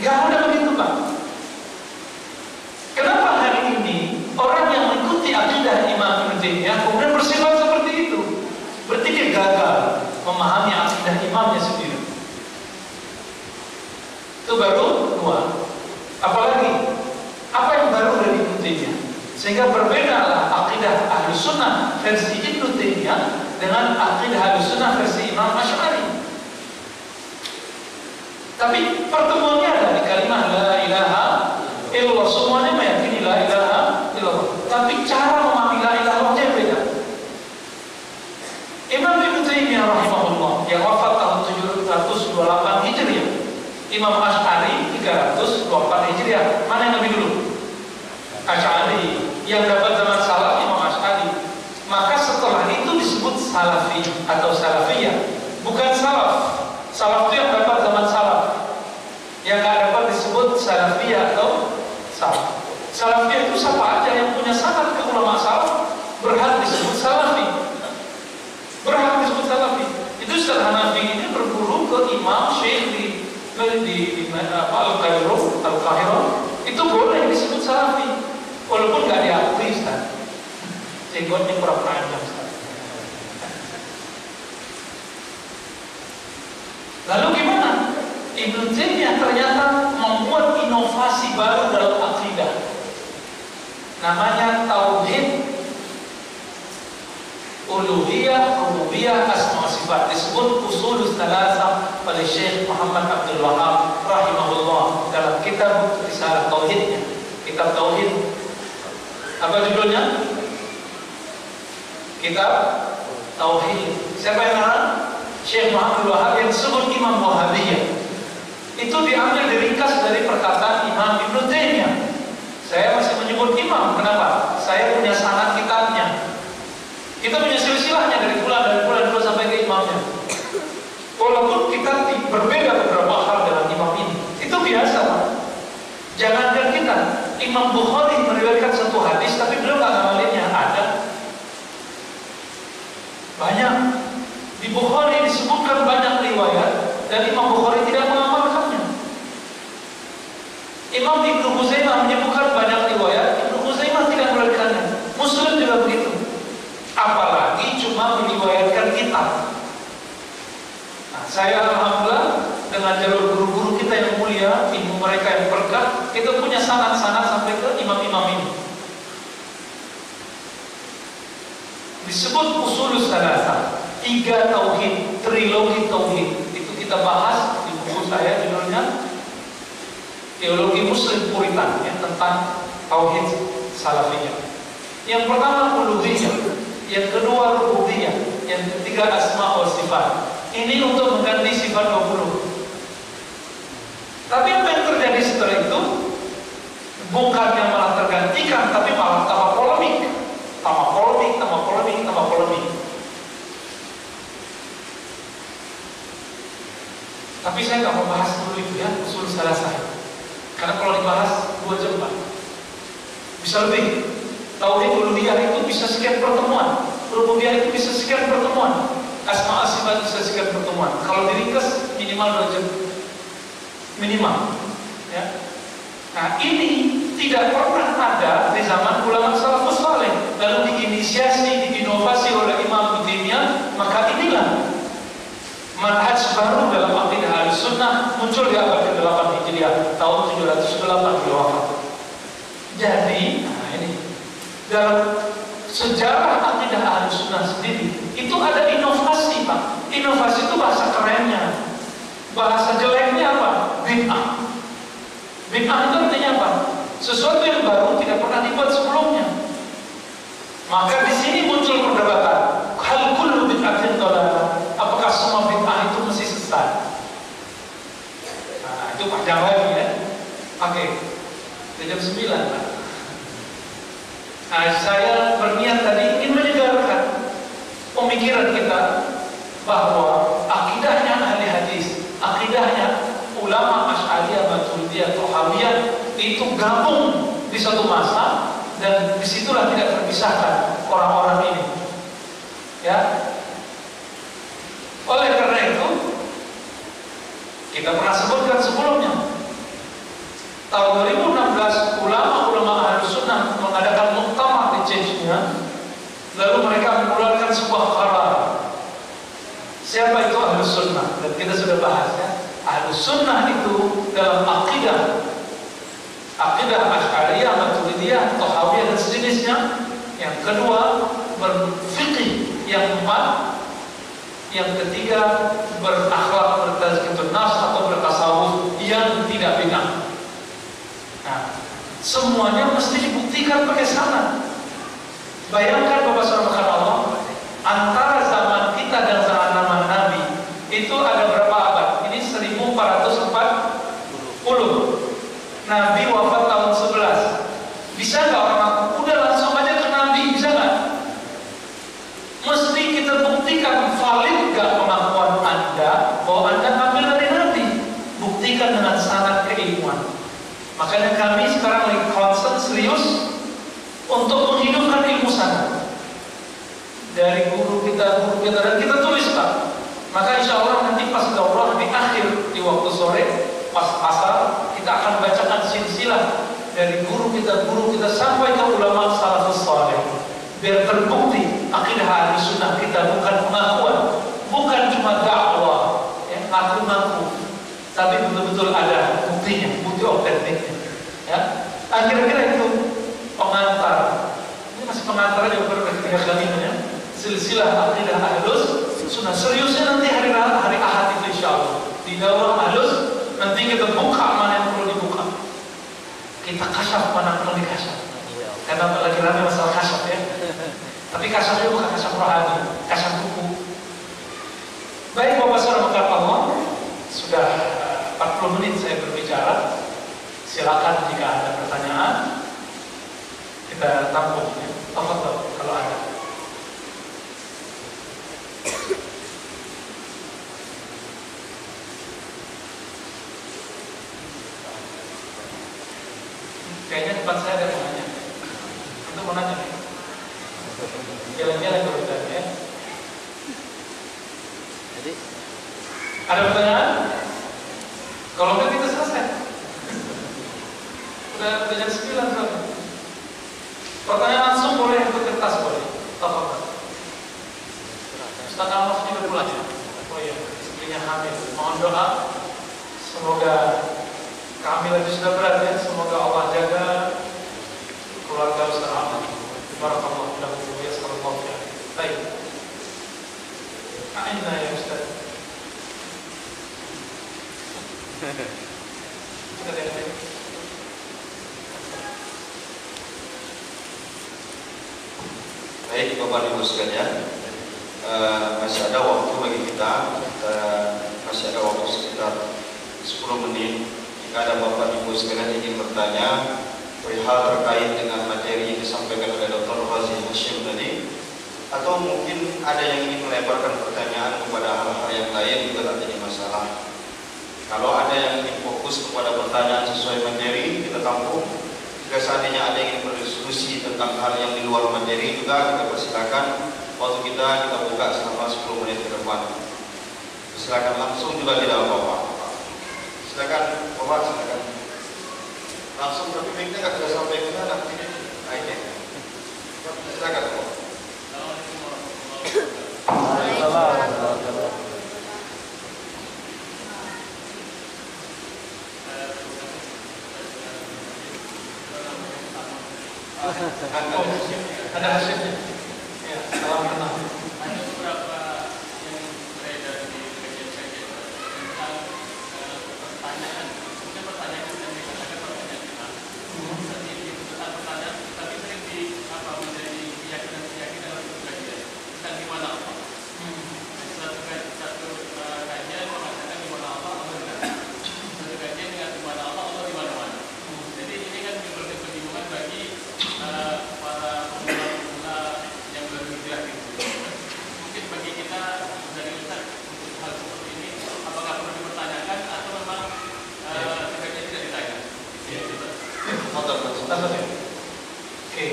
Nggak ada begitu Pak. Kenapa hari ini orang yang mengikuti akidah Imam Ibnu Taimiyah kemudian bersifat seperti itu? Berarti dia gagal memahami akidah imamnya sendiri. Itu baru dua. Apalagi apa yang baru dari Ibnu Taimiyah? Sehingga berbedalah akidah Ahlus Sunnah versi Ibnu Taimiyah dengan akidah Ahlus Sunnah versi Imam Asy'ari. Tapi pertemuannya ada di kalimat la ilaha illallah. Semuanya meyakini la ilaha Imam Asy'ari 324 Hijriah. Mana yang lebih dulu? Asy'ari. Yang dapat zaman salaf Imam Asy'ari. Maka setelah itu disebut salafi atau salafiyah, bukan salaf. Salaf itu yang dapat zaman salaf. Yang nggak dapat disebut salafiyah atau salaf. Salafiyah itu siapa aja yang punya sanad ke ulama salaf berhak disebut salafi. Berhak disebut salafi. Itu Ustaz Hanafi ini berguru ke Imam Syekh di Al-Qahirah. Itu boleh disebut salafi, walaupun nggak diakui Ustaz. Jenggotnya kurang panjang Ustaz. Lalu gimana? Ibnu Taimiyah ternyata membuat inovasi baru dalam akidah. Namanya tauhid uluhiyah, rububiyah, asma wa sifat. Disebut usulus tsalatsa oleh Syekh Muhammad Abdul Wahab rahimahullah dalam kitab Risalah Tauhidnya. Kitab Tauhid. Apa judulnya? Kitab Tauhid. Siapa yang ngarang? Syekh Muhammad Abdul Wahab yang disebut Imam Wahabiyah. Itu diambil diringkas dari perkataan Imam Ibnu Taimiyah. Saya masih menyebut imam. Kenapa? Saya punya sanad kitabnya. Kita punya silsilahnya dari bulan dulu sampai ke imamnya. Walaupun kita berbeda beberapa hal dengan imam ini, itu biasa Pak. Jangankan kita, Imam Bukhari meriwayatkan satu hadis, tapi beliau nggak ngamalinnya. Ada banyak di Bukhari disebutkan banyak riwayat dan Imam Bukhari tidak mengamalkannya. Imam Ibnu Khuzaimah menyebutkan banyak riwayat, Ibnu Khuzaimah tidak meriwayatkannya. Muslim juga begitu. Apalagi cuma meriwayatkan kitab. Nah, saya alhamdulillah dengan jalur guru-guru kita yang mulia, ilmu mereka yang berkah, kita punya sanad-sanad sampai ke imam-imam ini. Disebut usulus tsalatsa, 3 tauhid, trilogi tauhid. Itu kita bahas di buku saya, judulnya Teologi Muslim Puritan, ya, tentang tauhid salafiyah. Yang pertama uluhiyah, yang kedua rububiyah, yang ketiga asma wa sifat. Ini untuk mengganti sifat 20. Tapi apa yang terjadi setelah itu? Bukannya malah tergantikan, tapi malah tambah polemik. Tambah polemik. Tapi saya nggak mau bahas dulu itu ya, usul salah saya. Karena kalau dibahas 2 jam Pak, bisa lebih. Tauhid uluhiyah itu bisa sekian pertemuan, rububiyah itu bisa sekian pertemuan, asma sifat bisa sekian pertemuan. Kalau diringkas minimal 2 jam, minimal. Ya. Nah ini tidak pernah ada di zaman ulama salafus saleh. Lalu diinisiasi, diinovasi oleh Imam Ibnu Taimiyah. Maka inilah manhaj baru dalam akidah Ahlussunnah, muncul di abad ke-8 Hijriah, tahun 708 beliau wafat. Jadi, nah ini dalam sejarah akidah Ahlussunnah sendiri itu ada inovasi Pak. Inovasi itu bahasa kerennya. Bahasa jeleknya apa? Bid'ah. Bid'ah itu artinya apa? Sesuatu yang baru tidak pernah dibuat sebelumnya. Maka di sini muncul perdebatan. Hal kullu bid'atin dhalalah. Apakah semua bid'ah itu mesti sesat? Nah, itu panjang lagi ya. Oke. Jam 9 Pak. Nah, saya berniat tadi ingin menyegarkan pemikiran kita bahwa akidahnya ahli hadis, akidahnya ulama Asy'ariyah, Maturidiyah, Thaawiyah itu gabung di satu masa, dan disitulah tidak terpisahkan orang-orang ini. Ya. Oleh karena itu, kita pernah sebutkan sebelumnya, tahun 2016 ulama-ulama Ahlussunnah mengadakan muktamar di Chechnya. Lalu mereka mengeluarkan sebuah qarar. Siapa itu Ahlussunnah? Dan kita sudah bahas ya. Ahlussunnah itu dalam akidah Asy'ariyah, Maturidiyah, Thaawiyah dan sejenisnya. Yang kedua berfikih, yang keempat, yang ketiga berakhlak, bertazkiyatun nafs atau bertasawuf yang tidak bid'ah. Nah, semuanya mesti dibuktikan pakai sanad. Bayangkan Bapak Saudara Allah, antara zaman kita dan zaman Nabi itu ada berapa abad? Ini 1440 Bisa nggak orang ngaku? Udah langsung aja ke Nabi, bisa nggak? Mesti kita buktikan valid nggak pengakuan Anda bahwa Anda ngambil dari Nabi. Buktikan dengan syarat keilmuan. Makanya kami sekarang lagi concern serius untuk menghidupkan ilmu sana dari guru kita, dan kita tulis Pak. Maka insya Allah nanti pas daurah di akhir di waktu sore pas asar kita akan bacakan silsilah dari guru kita sampai ke ulama salafus saleh, biar terbukti akidah ahli sunnah kita bukan pengakuan, bukan cuma dakwah ya, ngaku-ngaku, tapi betul-betul ada buktinya, bukti otentiknya ya. Akhir-akhir itu pengantar, ini masih pengantar aja beberapa ketiga kalinya silsilah akidah ahlus sunnah. Seriusnya nanti hari Ahad itu insya Allah di daurah ahlus, nanti kita buka mana yang perlu dibuka, kita kasyaf mana perlu dikasyaf, karena lagi rame masalah kasyaf ya. Tapi kasyafnya bukan kasyaf rohani, kasyaf buku. Baik Bapak Saudara berkat Allah, sudah 40 menit saya berbicara. Silakan jika ada pertanyaan kita tampung ya. Tafadhol kalau ada. Kayaknya depan saya ada yang nanya. Untuk mau nanya nih. Jalan-jalan kalau kita ya. Jadi ada pertanyaan? Kalau enggak kita selesai. Udah jam 9 kan? Pertanyaan langsung boleh, ikut kertas boleh. Tafadhol. Ustaz Almas juga pulang ya. Oh iya, istrinya hamil. Mohon doa semoga kehamilan itu sudah berat ya. Semoga Allah jaga keluarga Ustaz Almas. Barakallahu lahu wa yassarallahu fihi. Baik. Aina ya Ustaz. Kita lihat. Baik Bapak Ibu sekalian, masih ada waktu bagi kita, masih ada waktu sekitar 10 menit. Jika ada Bapak Ibu sekalian ingin bertanya perihal terkait dengan materi yang disampaikan oleh Dr. Razi Hashim tadi, atau mungkin ada yang ingin melebarkan pertanyaan kepada hal-hal yang lain, juga tak jadi masalah. Kalau ada yang ingin fokus kepada pertanyaan sesuai materi, kita tampung. Jika seandainya ada yang ingin berdiskusi tentang hal yang di luar materi, juga kita persilakan. Waktu kita buka selama 10 menit ke depan. Silakan langsung juga, tidak apa-apa. Silakan Bapak, silakan. Langsung, tapi mic-nya nggak sudah sampai ke sana. Ayo. Silakan Bapak. Ada hasilnya. Ya, salam kenal. Ada beberapa yang beredar di kajian-kajian tentang pertanyaan. Mungkin pertanyaan yang dikatakan pertanyaan kita. Seperti dibutuhkan pertanyaan, tapi sering menjadi keyakinan atau kajian. Tentang di mana Allah. Satu kajian mengatakan di mana Allah benar. Satu kajian dengan di mana Allah di mana-mana. Jadi ini kan menimbulkan kebingungan bagi para pemula yang baru hijrah gitu. Mungkin bagi kita dari Ustaz untuk hal seperti ini, apakah perlu dipertanyakan atau memang sebaiknya tidak ditanya? Oke,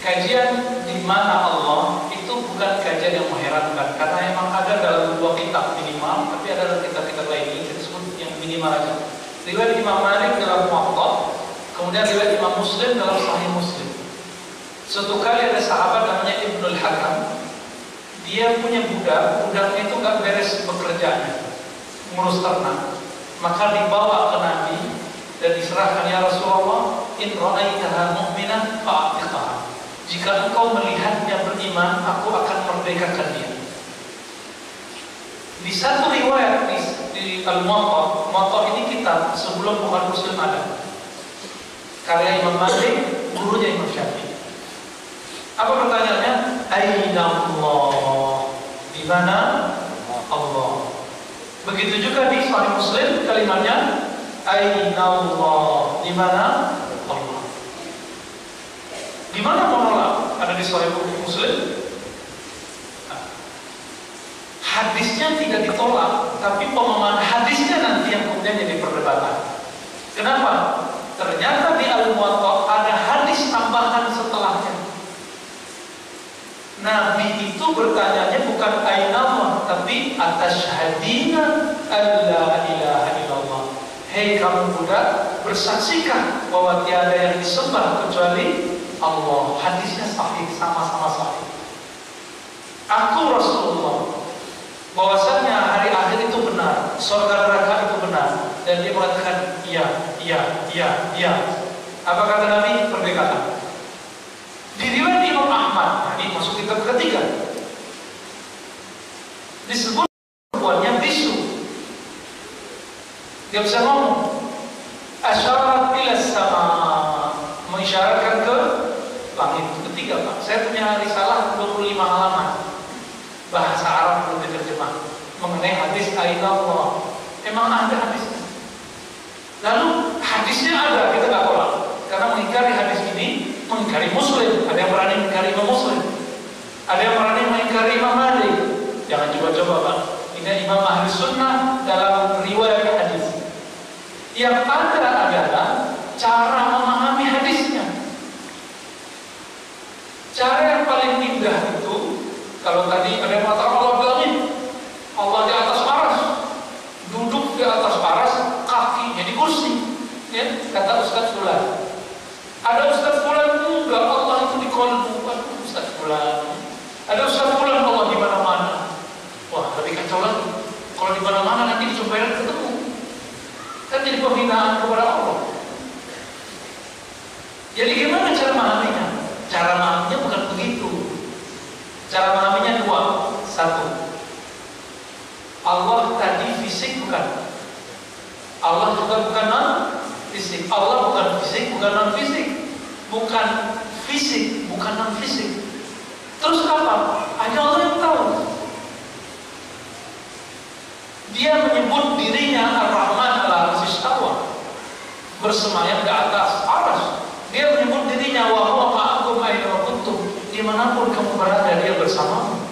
kajian di mana Allah itu bukan kajian yang mengherankan, karena memang ada dalam 2 kitab minimal, tapi ada dalam kitab-kitab lain ini disebut yang minimal aja. Riwayat Imam Malik dalam Muwatta, kemudian riwayat Imam Muslim dalam Sahih Muslim. Suatu kali ada sahabat namanya Ibnul Hakam, dia punya budaknya itu nggak beres bekerjanya, ngurus ternak. Maka dibawa ke Nabi dan diserahkan, ya Rasulullah, in ra'aitaha mu'minah fa'atiqaha. Jika engkau melihatnya beriman, aku akan merdekakan dia. Di satu riwayat di Al-Muwatta ini kitab sebelum Bukhari Muslim ada, karya Imam Malik, gurunya Imam Syafi'i. Apa pertanyaannya? Aina Allah? Di mana Allah? Begitu juga di Sahih Muslim kalimatnya Aina Allah? Di mana Allah? Gimana mau nolak? Ada di Sahih Muslim. Hadisnya tidak ditolak, tapi pemahaman hadisnya nanti yang kemudian jadi perdebatan. Kenapa? Ternyata di Al-Muwatta ada hadis tambahan setelahnya. Nabi itu bertanyanya bukan aina Allah, tapi atasyhadina alla ilaha illallah. Hei kamu budak, bersaksikan bahwa tiada yang disembah kecuali Allah. Hadisnya sahih, sama-sama sahih. Aku Rasulullah, bahwasanya hari akhir itu benar, surga neraka itu benar, dan dia mengatakan iya. Apa kata Nabi? Perkataan. Di riwayat Imam Ahmad, ini masuk kitab ketiga, disebut perempuannya bisu. Dia bisa ngomong, asyarat ila sama, mengisyaratkan ke langit. Ketiga, Pak, saya punya risalah 25 halaman. Bahasa Arab belum diterjemah mengenai hadis aina Allah. Emang ada hadisnya. Lalu hadisnya ada, kita nggak tolak. Karena mengingkari hadis ini mengingkari Muslim. Ada yang berani mengingkari Imam Muslim. Ada yang berani mengingkari Imam Malik. Jangan coba-coba, Pak. Ini Imam Ahli Sunnah dalam riwayat hadis. Yang ada adalah cara memahami hadisnya. Cara yang paling indah itu, kalau tadi ada yang mengatakan Allah bilangin, Allah di atas aras, duduk di atas aras, kakinya di kursi, ya, kata Ustaz Fulan. Ada Ustaz Fulan enggak, Allah itu di kolbu, Ustaz Fulan. Ada Ustaz Fulan, Allah di mana-mana. Wah, lebih kacau lagi. Kalau di mana-mana nanti dicobain ketemu, kan jadi penghinaan kepada Allah. Jadi gimana cara memahaminya? Cara memahaminya bukan begitu. Cara memahaminya dua. Satu, Allah tadi fisik bukan? Allah juga bukan non-fisik. Allah bukan fisik, bukan non-fisik. Bukan fisik, bukan non-fisik. Terus apa? Hanya Allah yang tahu. Dia menyebut dirinya Ar-Rahman al-Arsy istawa, bersemayam di atas aras. Dia menyebut dirinya wa huwa ma'akum aina kuntum, dimanapun kamu berada dia bersamamu.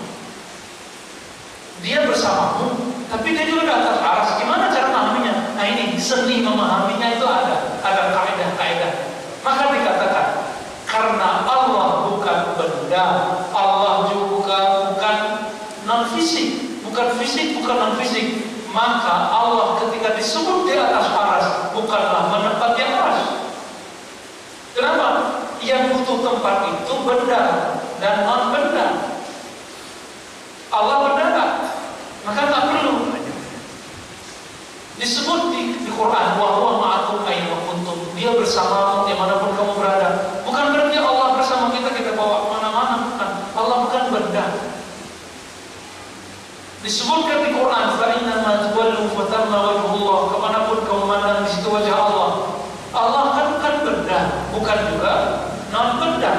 Dia bersamamu, tapi dia juga di atas aras. Gimana cara memahaminya? Nah ini seni memahaminya itu ada kaidah-kaidah. Maka dikatakan karena Allah bukan benda, Allah juga bukan non-fisik, bukan fisik, bukan non-fisik, maka Allah ketika disebut di atas aras bukanlah menempati aras. Kenapa? Yang butuh tempat itu benda dan non benda. Allah benda tak? Maka tak perlu disebut di Quran wa huwa ma'akum aina kuntum. Dia bersamamu dimanapun kamu berada. Bukan berarti Allah bersama kita bawa mana-mana, bukan. Allah bukan benda. Disebutkan di Quran fa inna ma tuwallu fa thamma wajhullah, kemanapun kamu memandang di situ wajah Allah. Allah kan bukan benda, bukan juga non benda.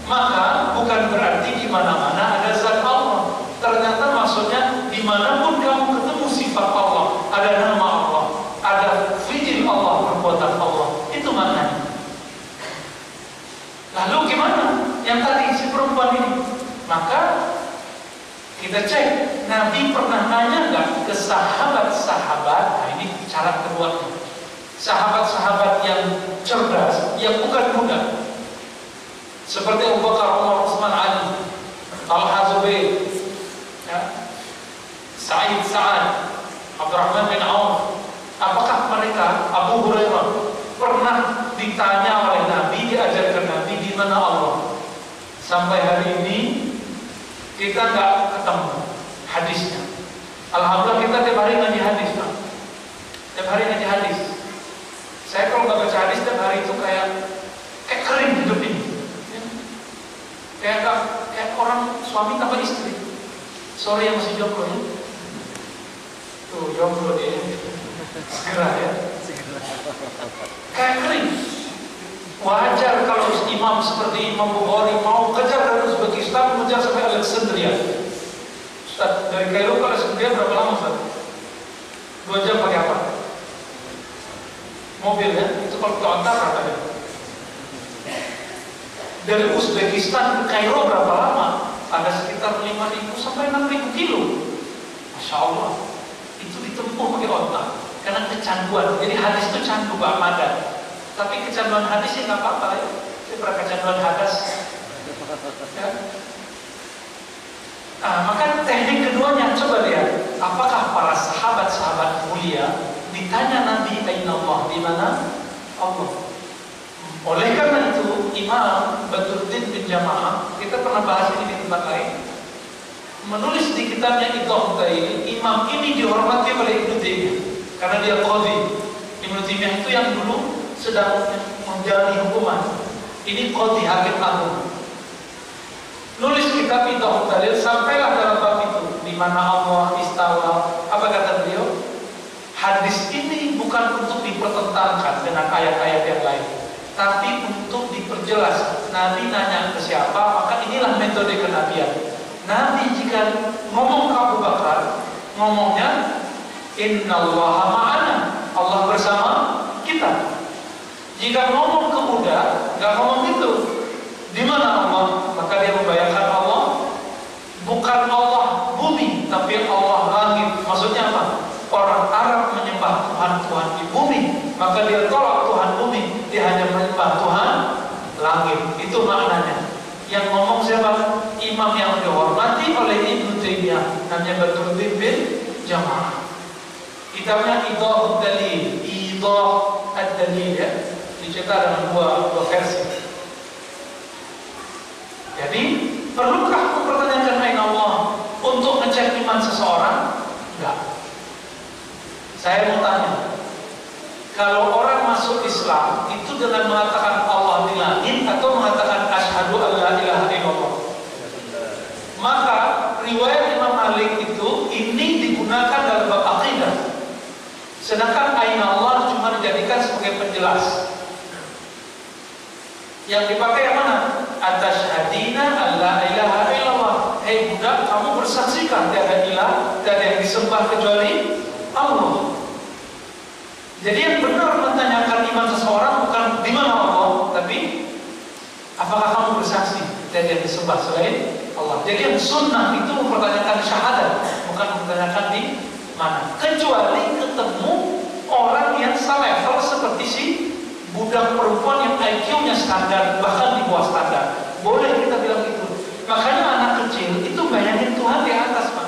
Maka bukan berarti di mana-mana ada zat Allah. Ternyata maksudnya dimanapun kamu ketemu sifat Allah, ada nama Allah, ada fi'il Allah, perbuatan Allah. Itu maknanya. Lalu gimana? Yang tadi si perempuan ini. Maka kita cek, Nabi pernah nanya nggak ke sahabat-sahabat? Nah ini cara kedua. Sahabat-sahabat yang cerdas, yang bukan muda, seperti Abu Bakar, Umar, Utsman, Ali, Talha, Zubair, ya, Sa'id, Sa'ad, Abdurrahman bin Auf. Apakah mereka, Abu Hurairah, pernah ditanya oleh Nabi, diajarkan Nabi di mana Allah? Sampai hari ini kita nggak ketemu hadisnya. Alhamdulillah kita tiap hari ngaji hadis, Pak. Tiap hari ngaji hadis. Saya kalau nggak baca hadis tiap hari itu kayak kering hidup ini. Kayak orang suami tanpa istri. Sorry yang masih jomblo ya. Tuh jomblo dia. Segera ya. Kayak kering. Wajar kalau imam seperti Imam Bukhari mau kejar dari Uzbekistan, mengejar sampai Alexandria. Ustaz, dari Kairo ke Alexandria berapa lama, Ustaz? 2 jam pakai apa? Mobil ya? Itu kalau kita antar berapa ya? Dari Uzbekistan ke Kairo berapa lama? Ada sekitar 5.000 sampai 6.000 kilo. Masya Allah. Itu ditempuh pakai otak. Karena kecanduan. Jadi hadis itu candu Pak Madan. Tapi kecanduan hadis ya nggak apa-apa ya. Saya pernah kecanduan hadis. Ya. Maka teknik keduanya coba lihat. Apakah para sahabat-sahabat mulia ditanya Nabi Aina Allah, di mana Allah? Oleh karena itu Imam Badruddin bin Jamaah, kita pernah bahas ini di tempat lain, menulis di kitabnya Idhah Tail. Imam ini dihormati oleh Ibnu Taimiyah karena dia qadhi. Ibnu Taimiyah itu yang dulu sedang menjalani hukuman. Ini qadhi, hakim agung. Nulis kitab Idhah Tail, sampailah dalam bab itu di mana Allah istawa. Apa kata beliau? Hadis ini bukan untuk dipertentangkan dengan ayat-ayat yang lain, tapi untuk diperjelas. Nabi nanya ke siapa, maka inilah metode kenabian. Nabi jika ngomong ke Abu Bakar, ngomongnya Innallaha ma'ana, Allah bersama kita. Jika ngomong ke budak, nggak ngomong itu. Di mana Allah? Maka dia membayangkan Allah bukan Allah bumi, tapi Allah langit. Maksudnya apa? Orang Arab menyembah Tuhan di bumi, maka dia tolak Tuhan bumi, dia hanya menyembah Tuhan langit. Itu maknanya. Yang ngomong siapa? Imam yang dihormati oleh Ibnu Taimiyah, namanya Badruddin bin Jamaah. Kitabnya Idhah Dalil, Idhah Ad-Dalil ya, dicetak dengan dua versi. Jadi perlukah mempertanyakan aina Allah untuk ngecek iman seseorang? Enggak. Saya mau tanya, kalau orang masuk Islam itu dengan mengatakan Allah di langit atau mengatakan asyhadu an la ilaha illallah? Maka riwayat Imam Malik itu ini digunakan dalam bab akidah. Sedangkan aina Allah cuma dijadikan sebagai penjelas. Yang dipakai yang mana? Atasyhadina an la ilaha illallah. Hei budak, kamu bersaksikan tiada ilah, tiada yang disembah kecuali Allah. Jadi yang benar menanyakan iman seseorang bukan di mana Allah, tapi apakah kamu bersaksi tiada yang disembah selain Allah. Jadi yang sunnah itu mempertanyakan syahadat, bukan mempertanyakan di mana. Kecuali ketemu orang yang selevel seperti si budak perempuan yang IQ-nya standar, bahkan di bawah standar. Boleh kita bilang itu. Makanya anak kecil itu bayangin Tuhan di atas, Pak.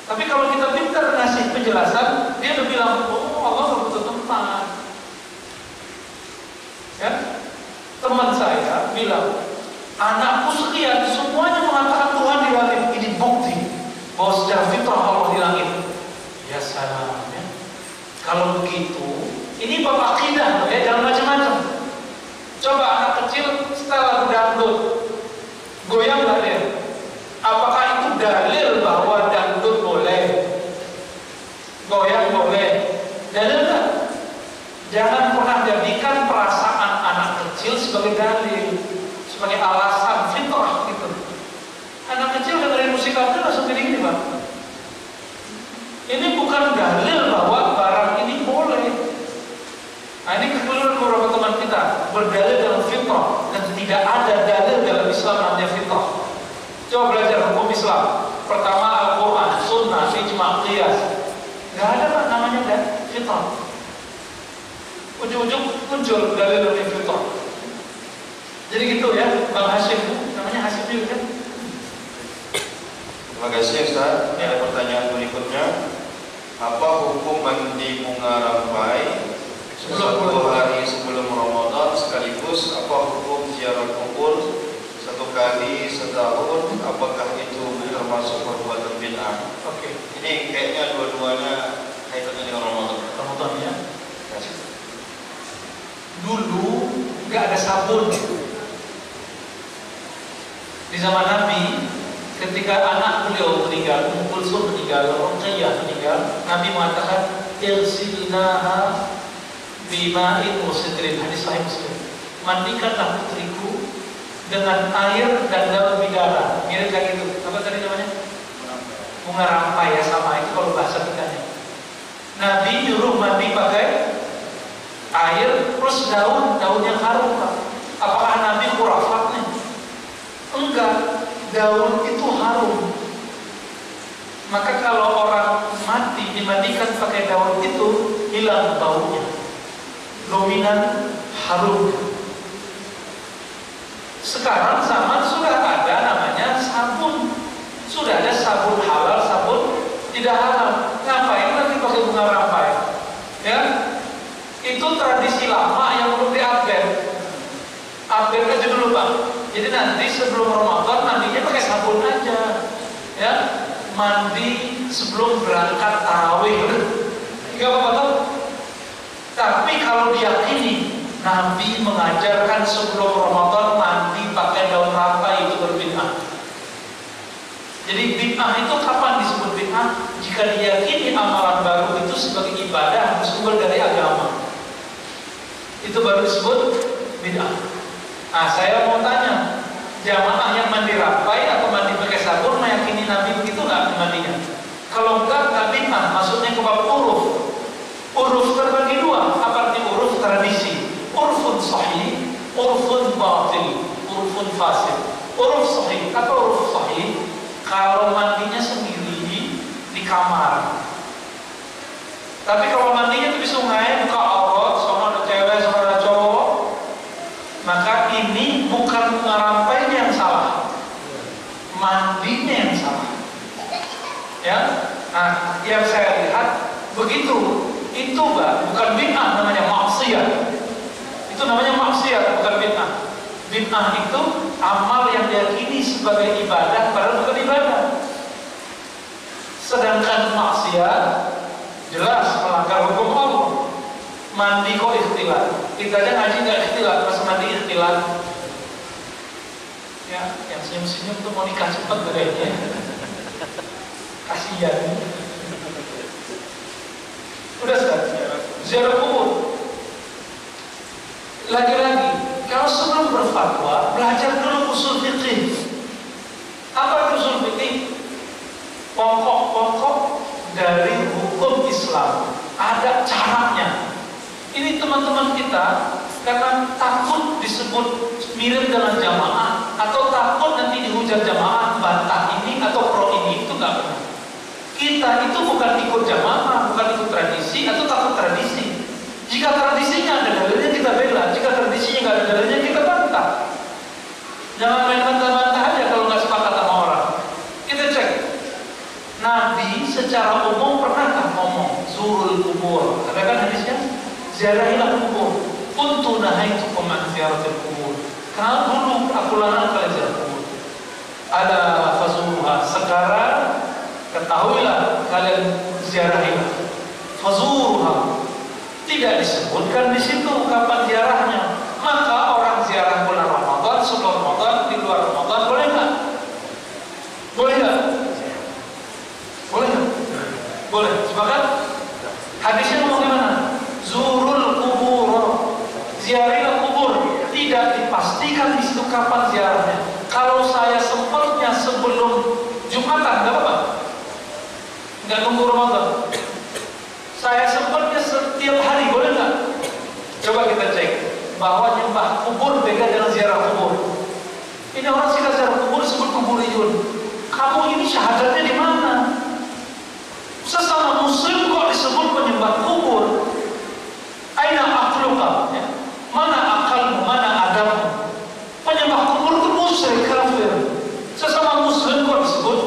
Tapi kalau kita pintar ngasih penjelasan, dia udah bilang, oh Allah gak butuh tempat. Ya? Teman saya bilang, anakku sekian semuanya mengatakan Tuhan di langit. Ini bukti bahwa secara fitrah Allah di langit. Ya salam ya. Kalau begitu, ini bab akidah ya, jangan macam-macam. Coba anak kecil setelah dangdut, goyang gak dia? Apakah itu dalil bahwa dangdut boleh? Goyang boleh? Dalil enggak? Jangan pernah jadikan perasaan anak kecil sebagai dalil, sebagai alasan fitrah gitu. Anak kecil dengerin musik aja langsung gini Pak. Ini bukan dalil bahwa barang ini boleh. Nah ini kekeliruan beberapa teman kita berdalil dalam fitrah, dan tidak ada dalil dalam Islam namanya fitrah. Coba belajar hukum Islam. Pertama Al-Quran, Sunnah, Ijma', Qiyas. Gak ada Pak namanya fitrah. Ujung-ujung muncul dalil dari fitrah. Jadi gitu ya, Bang Hashim, namanya Hashim juga kan? Terima kasih Ustaz. Ada pertanyaan berikutnya. Apa hukum mandi bunga rampai 1 hari sebelum Ramadan, sekaligus apa hukum ziarah kubur 1 kali setahun? Apakah itu termasuk perbuatan bid'ah? Oke. Ini kayaknya dua-duanya kaitannya dengan Ramadan. Ramadan ya. Dulu nggak ada sabun. Di zaman Nabi, ketika anak beliau meninggal, Ummu Kulsum meninggal, Ruqayyah meninggal, Nabi mengatakan irsilnaha bima'in musidrin, hadis sahih Muslim. Mandikanlah putriku dengan air dan daun bidara. Mirip kayak gitu. Apa tadi namanya? Bunga rampai ya, sama itu kalau bahasa kitanya. Nabi nyuruh mandi pakai air plus daun yang harum Pak. Apakah Nabi khurafat nih? Enggak, daun itu harum. Maka kalau orang mati dimandikan pakai daun itu, hilang baunya, dominan harum. Sekarang zaman sudah ada namanya sabun, sudah ada sabun halal, sabun tidak halal. Ngapain lagi pakai bunga rampai? Ya, itu tradisi lama yang belum diupdate. Update aja dulu Pak. Jadi nanti sebelum Ramadan mandinya pakai sabun aja, ya. Mandi sebelum berangkat tarawih, nggak apa-apa. Tapi kalau diyakini Nabi mengajarkan sebelum Ramadan mandi pakai daun rampai, itu berbid'ah. Jadi bid'ah itu kapan disebut bid'ah? Jika diyakini amalan baru itu sebagai ibadah bersumber dari agama, itu baru disebut bid'ah. Nah, saya mau tanya, jamaah yang mandi rampai atau mandi pakai sabun meyakini Nabi begitu nggak mandinya? Kalau enggak bid'ah. Maksudnya ke bab uruf. Uruf terbagi dua. Apa arti uruf? Tradisi. Urfun sahih, urfun batil, urfun fasid. Uruf sahih. Apa uruf sahih? Kalau mandinya sendiri di kamar. Tapi kalau mandinya itu di sungai, buka aurat, sama ada cewek, sama ada cowok, maka ini bukan bunga rampainya yang salah, mandinya yang salah. Ya, nah yang saya lihat begitu. Itu bukan bid'ah, namanya maksiat. Itu namanya maksiat, bukan bid'ah. Bid'ah itu amal yang diyakini sebagai ibadah padahal bukan ibadah. Sedangkan maksiat jelas melanggar hukum Allah. Mandi kok ikhtilat. Kita aja ngaji nggak ikhtilat, pas mandi ikhtilat. Ya, yang senyum-senyum tuh mau nikah cepat kayaknya. Kasihan. Udah Ustaz, ziarah kubur. Lagi-lagi, kalau sebelum berfatwa, belajar dulu usul fikih. Apa itu usul fikih? Pokok-pokok dari hukum Islam. Ada caranya. Ini teman-teman kita karena takut disebut mirip dengan jamaah atau takut nanti dihujat jamaah bantah ini atau pro ini, itu nggak benar. Kita itu bukan ikut jamaah, bukan ikut tradisi atau takut tradisi. Jika tradisinya ada dalilnya kita bela, jika tradisinya nggak ada dalilnya kita bantah. Jangan main bantah-bantah aja kalau nggak sepakat sama orang. Kita cek. Nabi secara umum pernahkah ngomong zurul kubur? Ada kan hadisnya? Ziarahilah kubur. Kuntu nahaitukum an ziyaratil kubur. Kalau dulu aku larang kalian ziarah kubur. Ada fazuruha. Sekarang ketahuilah kalian ziarahilah. Fazuruha. Tidak disebutkan di situ kapan ziarahnya. Maka orang ziarah bulan Ramadan, sebelum Ramadan, di luar Ramadan, boleh nggak? Boleh nggak? Boleh nggak? Boleh. Sepakat? Hadisnya ngomong gimana? Zurul kubur, ziarahilah kubur. Tidak dipastikan di situ kapan ziarahnya. Kalau saya sempatnya sebelum Jumatan, nggak apa-apa. Nggak nunggu Ramadan. Saya sempatnya setiap hari, boleh nggak? Coba kita cek bahwa nyembah kubur beda dengan ziarah kubur. Ini orang sih ziarah kubur disebut kuburiyun. Kamu ini syahadatnya di mana? Sesama Muslim kok disebut penyembah kubur? Aina akluka? Ya? Mana akalmu? Mana adabmu? Penyembah kubur itu musyrik, kafir. Sesama Muslim kok disebut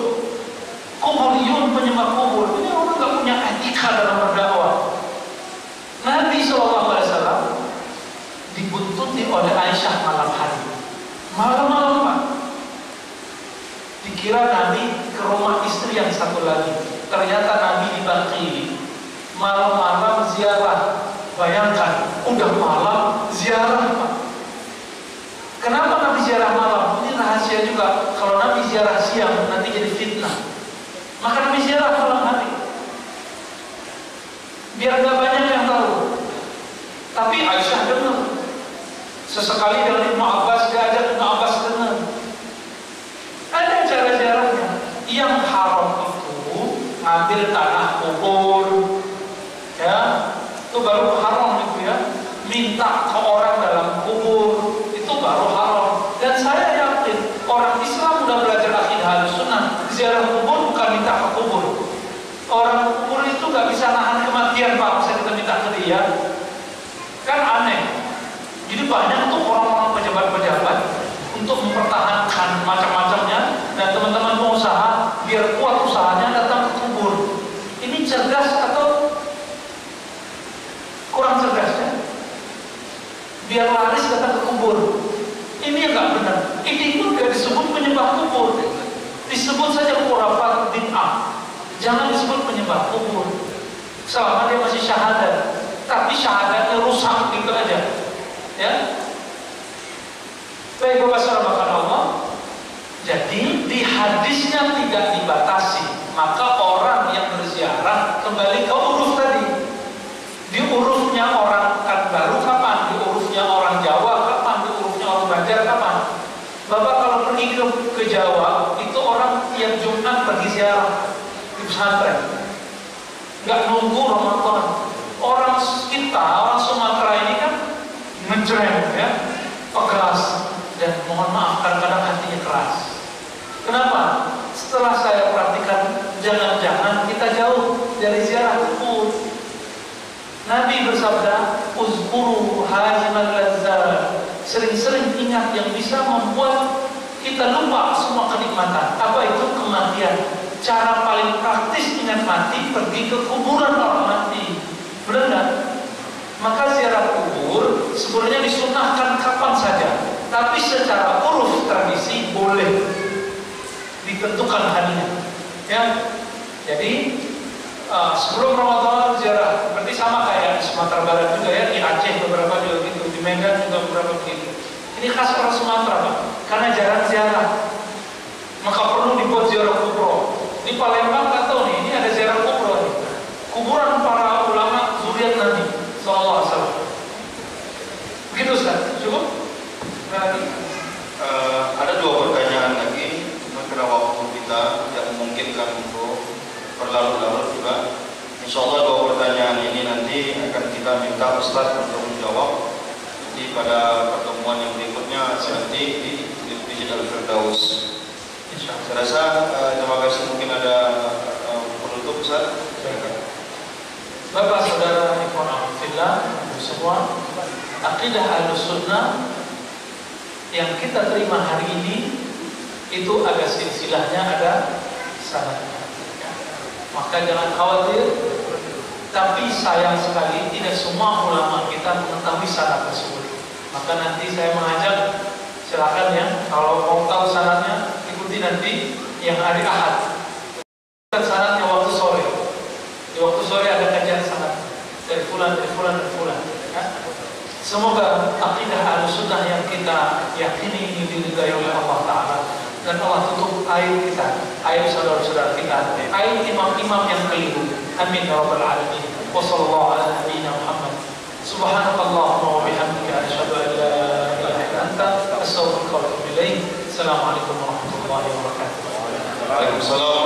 kuburiyun, penyembah kubur? Ini orang nggak punya etika dalam berdakwah. Nabi SAW dibuntuti oleh Aisyah malam hari. Malam-malam Pak. Dikira Nabi ke rumah istri yang satu lagi. Ternyata Nabi dibakili. Malam-malam ziarah. Bayangkan, udah malam ziarah Pak. Kenapa Nabi ziarah malam? Ini rahasia juga. Kalau Nabi ziarah siang nanti jadi fitnah. Maka Nabi ziarah malam hari. Biar gak banyak yang tahu. Tapi Aisyah dengar. Sesekali dengan Ibnu Abbas diajak, Ibnu Abbas dengar. Ada cara ziarahnya. Yang haram itu ngambil tanah kubur, ya, itu baru haram itu ya. Minta ke orang dalam kubur, itu Ziarah kubur bukan minta ke kubur. Orang kubur itu gak bisa nahan kematian, Pak. Masa kita minta ke dia, kan aneh. Jadi banyak tuh orang-orang pejabat-pejabat untuk mempertahankan macam-macamnya, dan teman-teman pengusaha biar kuat usahanya datang ke kubur. Ini cerdas atau kurang cerdas ya? Biar laris datang ke kubur. Ini yang nggak benar. Ini pun tidak disebut penyembah kubur. Disebut saja khurafat bid'ah. Jangan disebut penyembah kubur. Selama dia masih syahadat. Tapi syahadatnya rusak gitu aja. Ya. Baik Bapak Saudara Allah. Jadi di hadisnya tidak dibatasi. Maka orang yang berziarah kembali ke uruf tadi. Di urufnya orang Baru kapan? Di urufnya orang Jawa kapan? Di urufnya orang Banjar kapan? Bapak kalau pergi ke Jawa, itu orang tiap Jumat pergi ziarah di pesantren. Nggak nunggu Ramadan. Orang kita, orang Sumatera ini kan ngejreng ya, keras, dan mohon maaf kadang-kadang hatinya keras. Kenapa? Setelah saya perhatikan, jangan-jangan kita jauh dari ziarah kubur. Nabi bersabda, uzkuru hajimal lazzat. Sering-sering ingat yang bisa membuat kita lupa semua kenikmatan. Apa itu? Kematian. Cara paling praktis ingat mati, pergi ke kuburan orang mati. Benar nggak? Maka ziarah kubur sebenarnya disunahkan kapan saja. Tapi secara uruf tradisi boleh ditentukan harinya. Ya, jadi sebelum Ramadan ziarah, berarti sama kayak di Sumatera Barat juga ya, di Aceh beberapa juga gitu, di Medan juga beberapa begitu. Ini khas orang Sumatera Pak, karena jarang ziarah, maka perlu dibuat ziarah kubro. Di Palembang nggak tahu nih, ini ada ziarah kubro nih, kuburan para ulama zuriat Nabi Sallallahu Alaihi Wasallam. Begitu Ustaz, cukup? Ada dua pertanyaan lagi, karena waktu kita tidak memungkinkan untuk berlarut-larut juga. Insya Allah dua pertanyaan ini nanti akan kita minta Ustaz untuk menjawab di pada pertemuan yang berikutnya nanti di Masjid Al-Firdaus. Saya rasa terima kasih. Mungkin ada penutup Ustaz. Bapak Saudara Ikhwan Fillah semua, akidah Ahlussunnah yang kita terima hari ini itu ada silsilahnya, ada sanadnya. Maka jangan khawatir. Tapi sayang sekali tidak semua ulama kita mengetahui sanad tersebut. Maka nanti saya mengajak, silakan ya, kalau mau tahu sanadnya ikuti nanti yang hari Ahad. Sanadnya waktu sore. Di waktu sore ada kajian sanad dari fulan, dari fulan, dari fulan. Ya. Semoga akidah Ahlussunnah yang kita yakini ini diridai oleh Allah Ta'ala, dan Allah tutup aib kita, aib saudara-saudara kita, aib imam-imam yang keliru. Amin ya rabbal alamin. Wa sallallahu ala nabiyyina Muhammad. Subhanakallahumma wa bihamdika asyhadu an la ilaha illa anta astaghfiruka wa atubu ilaik. Assalamualaikum warahmatullahi wabarakatuh. Waalaikumsalam.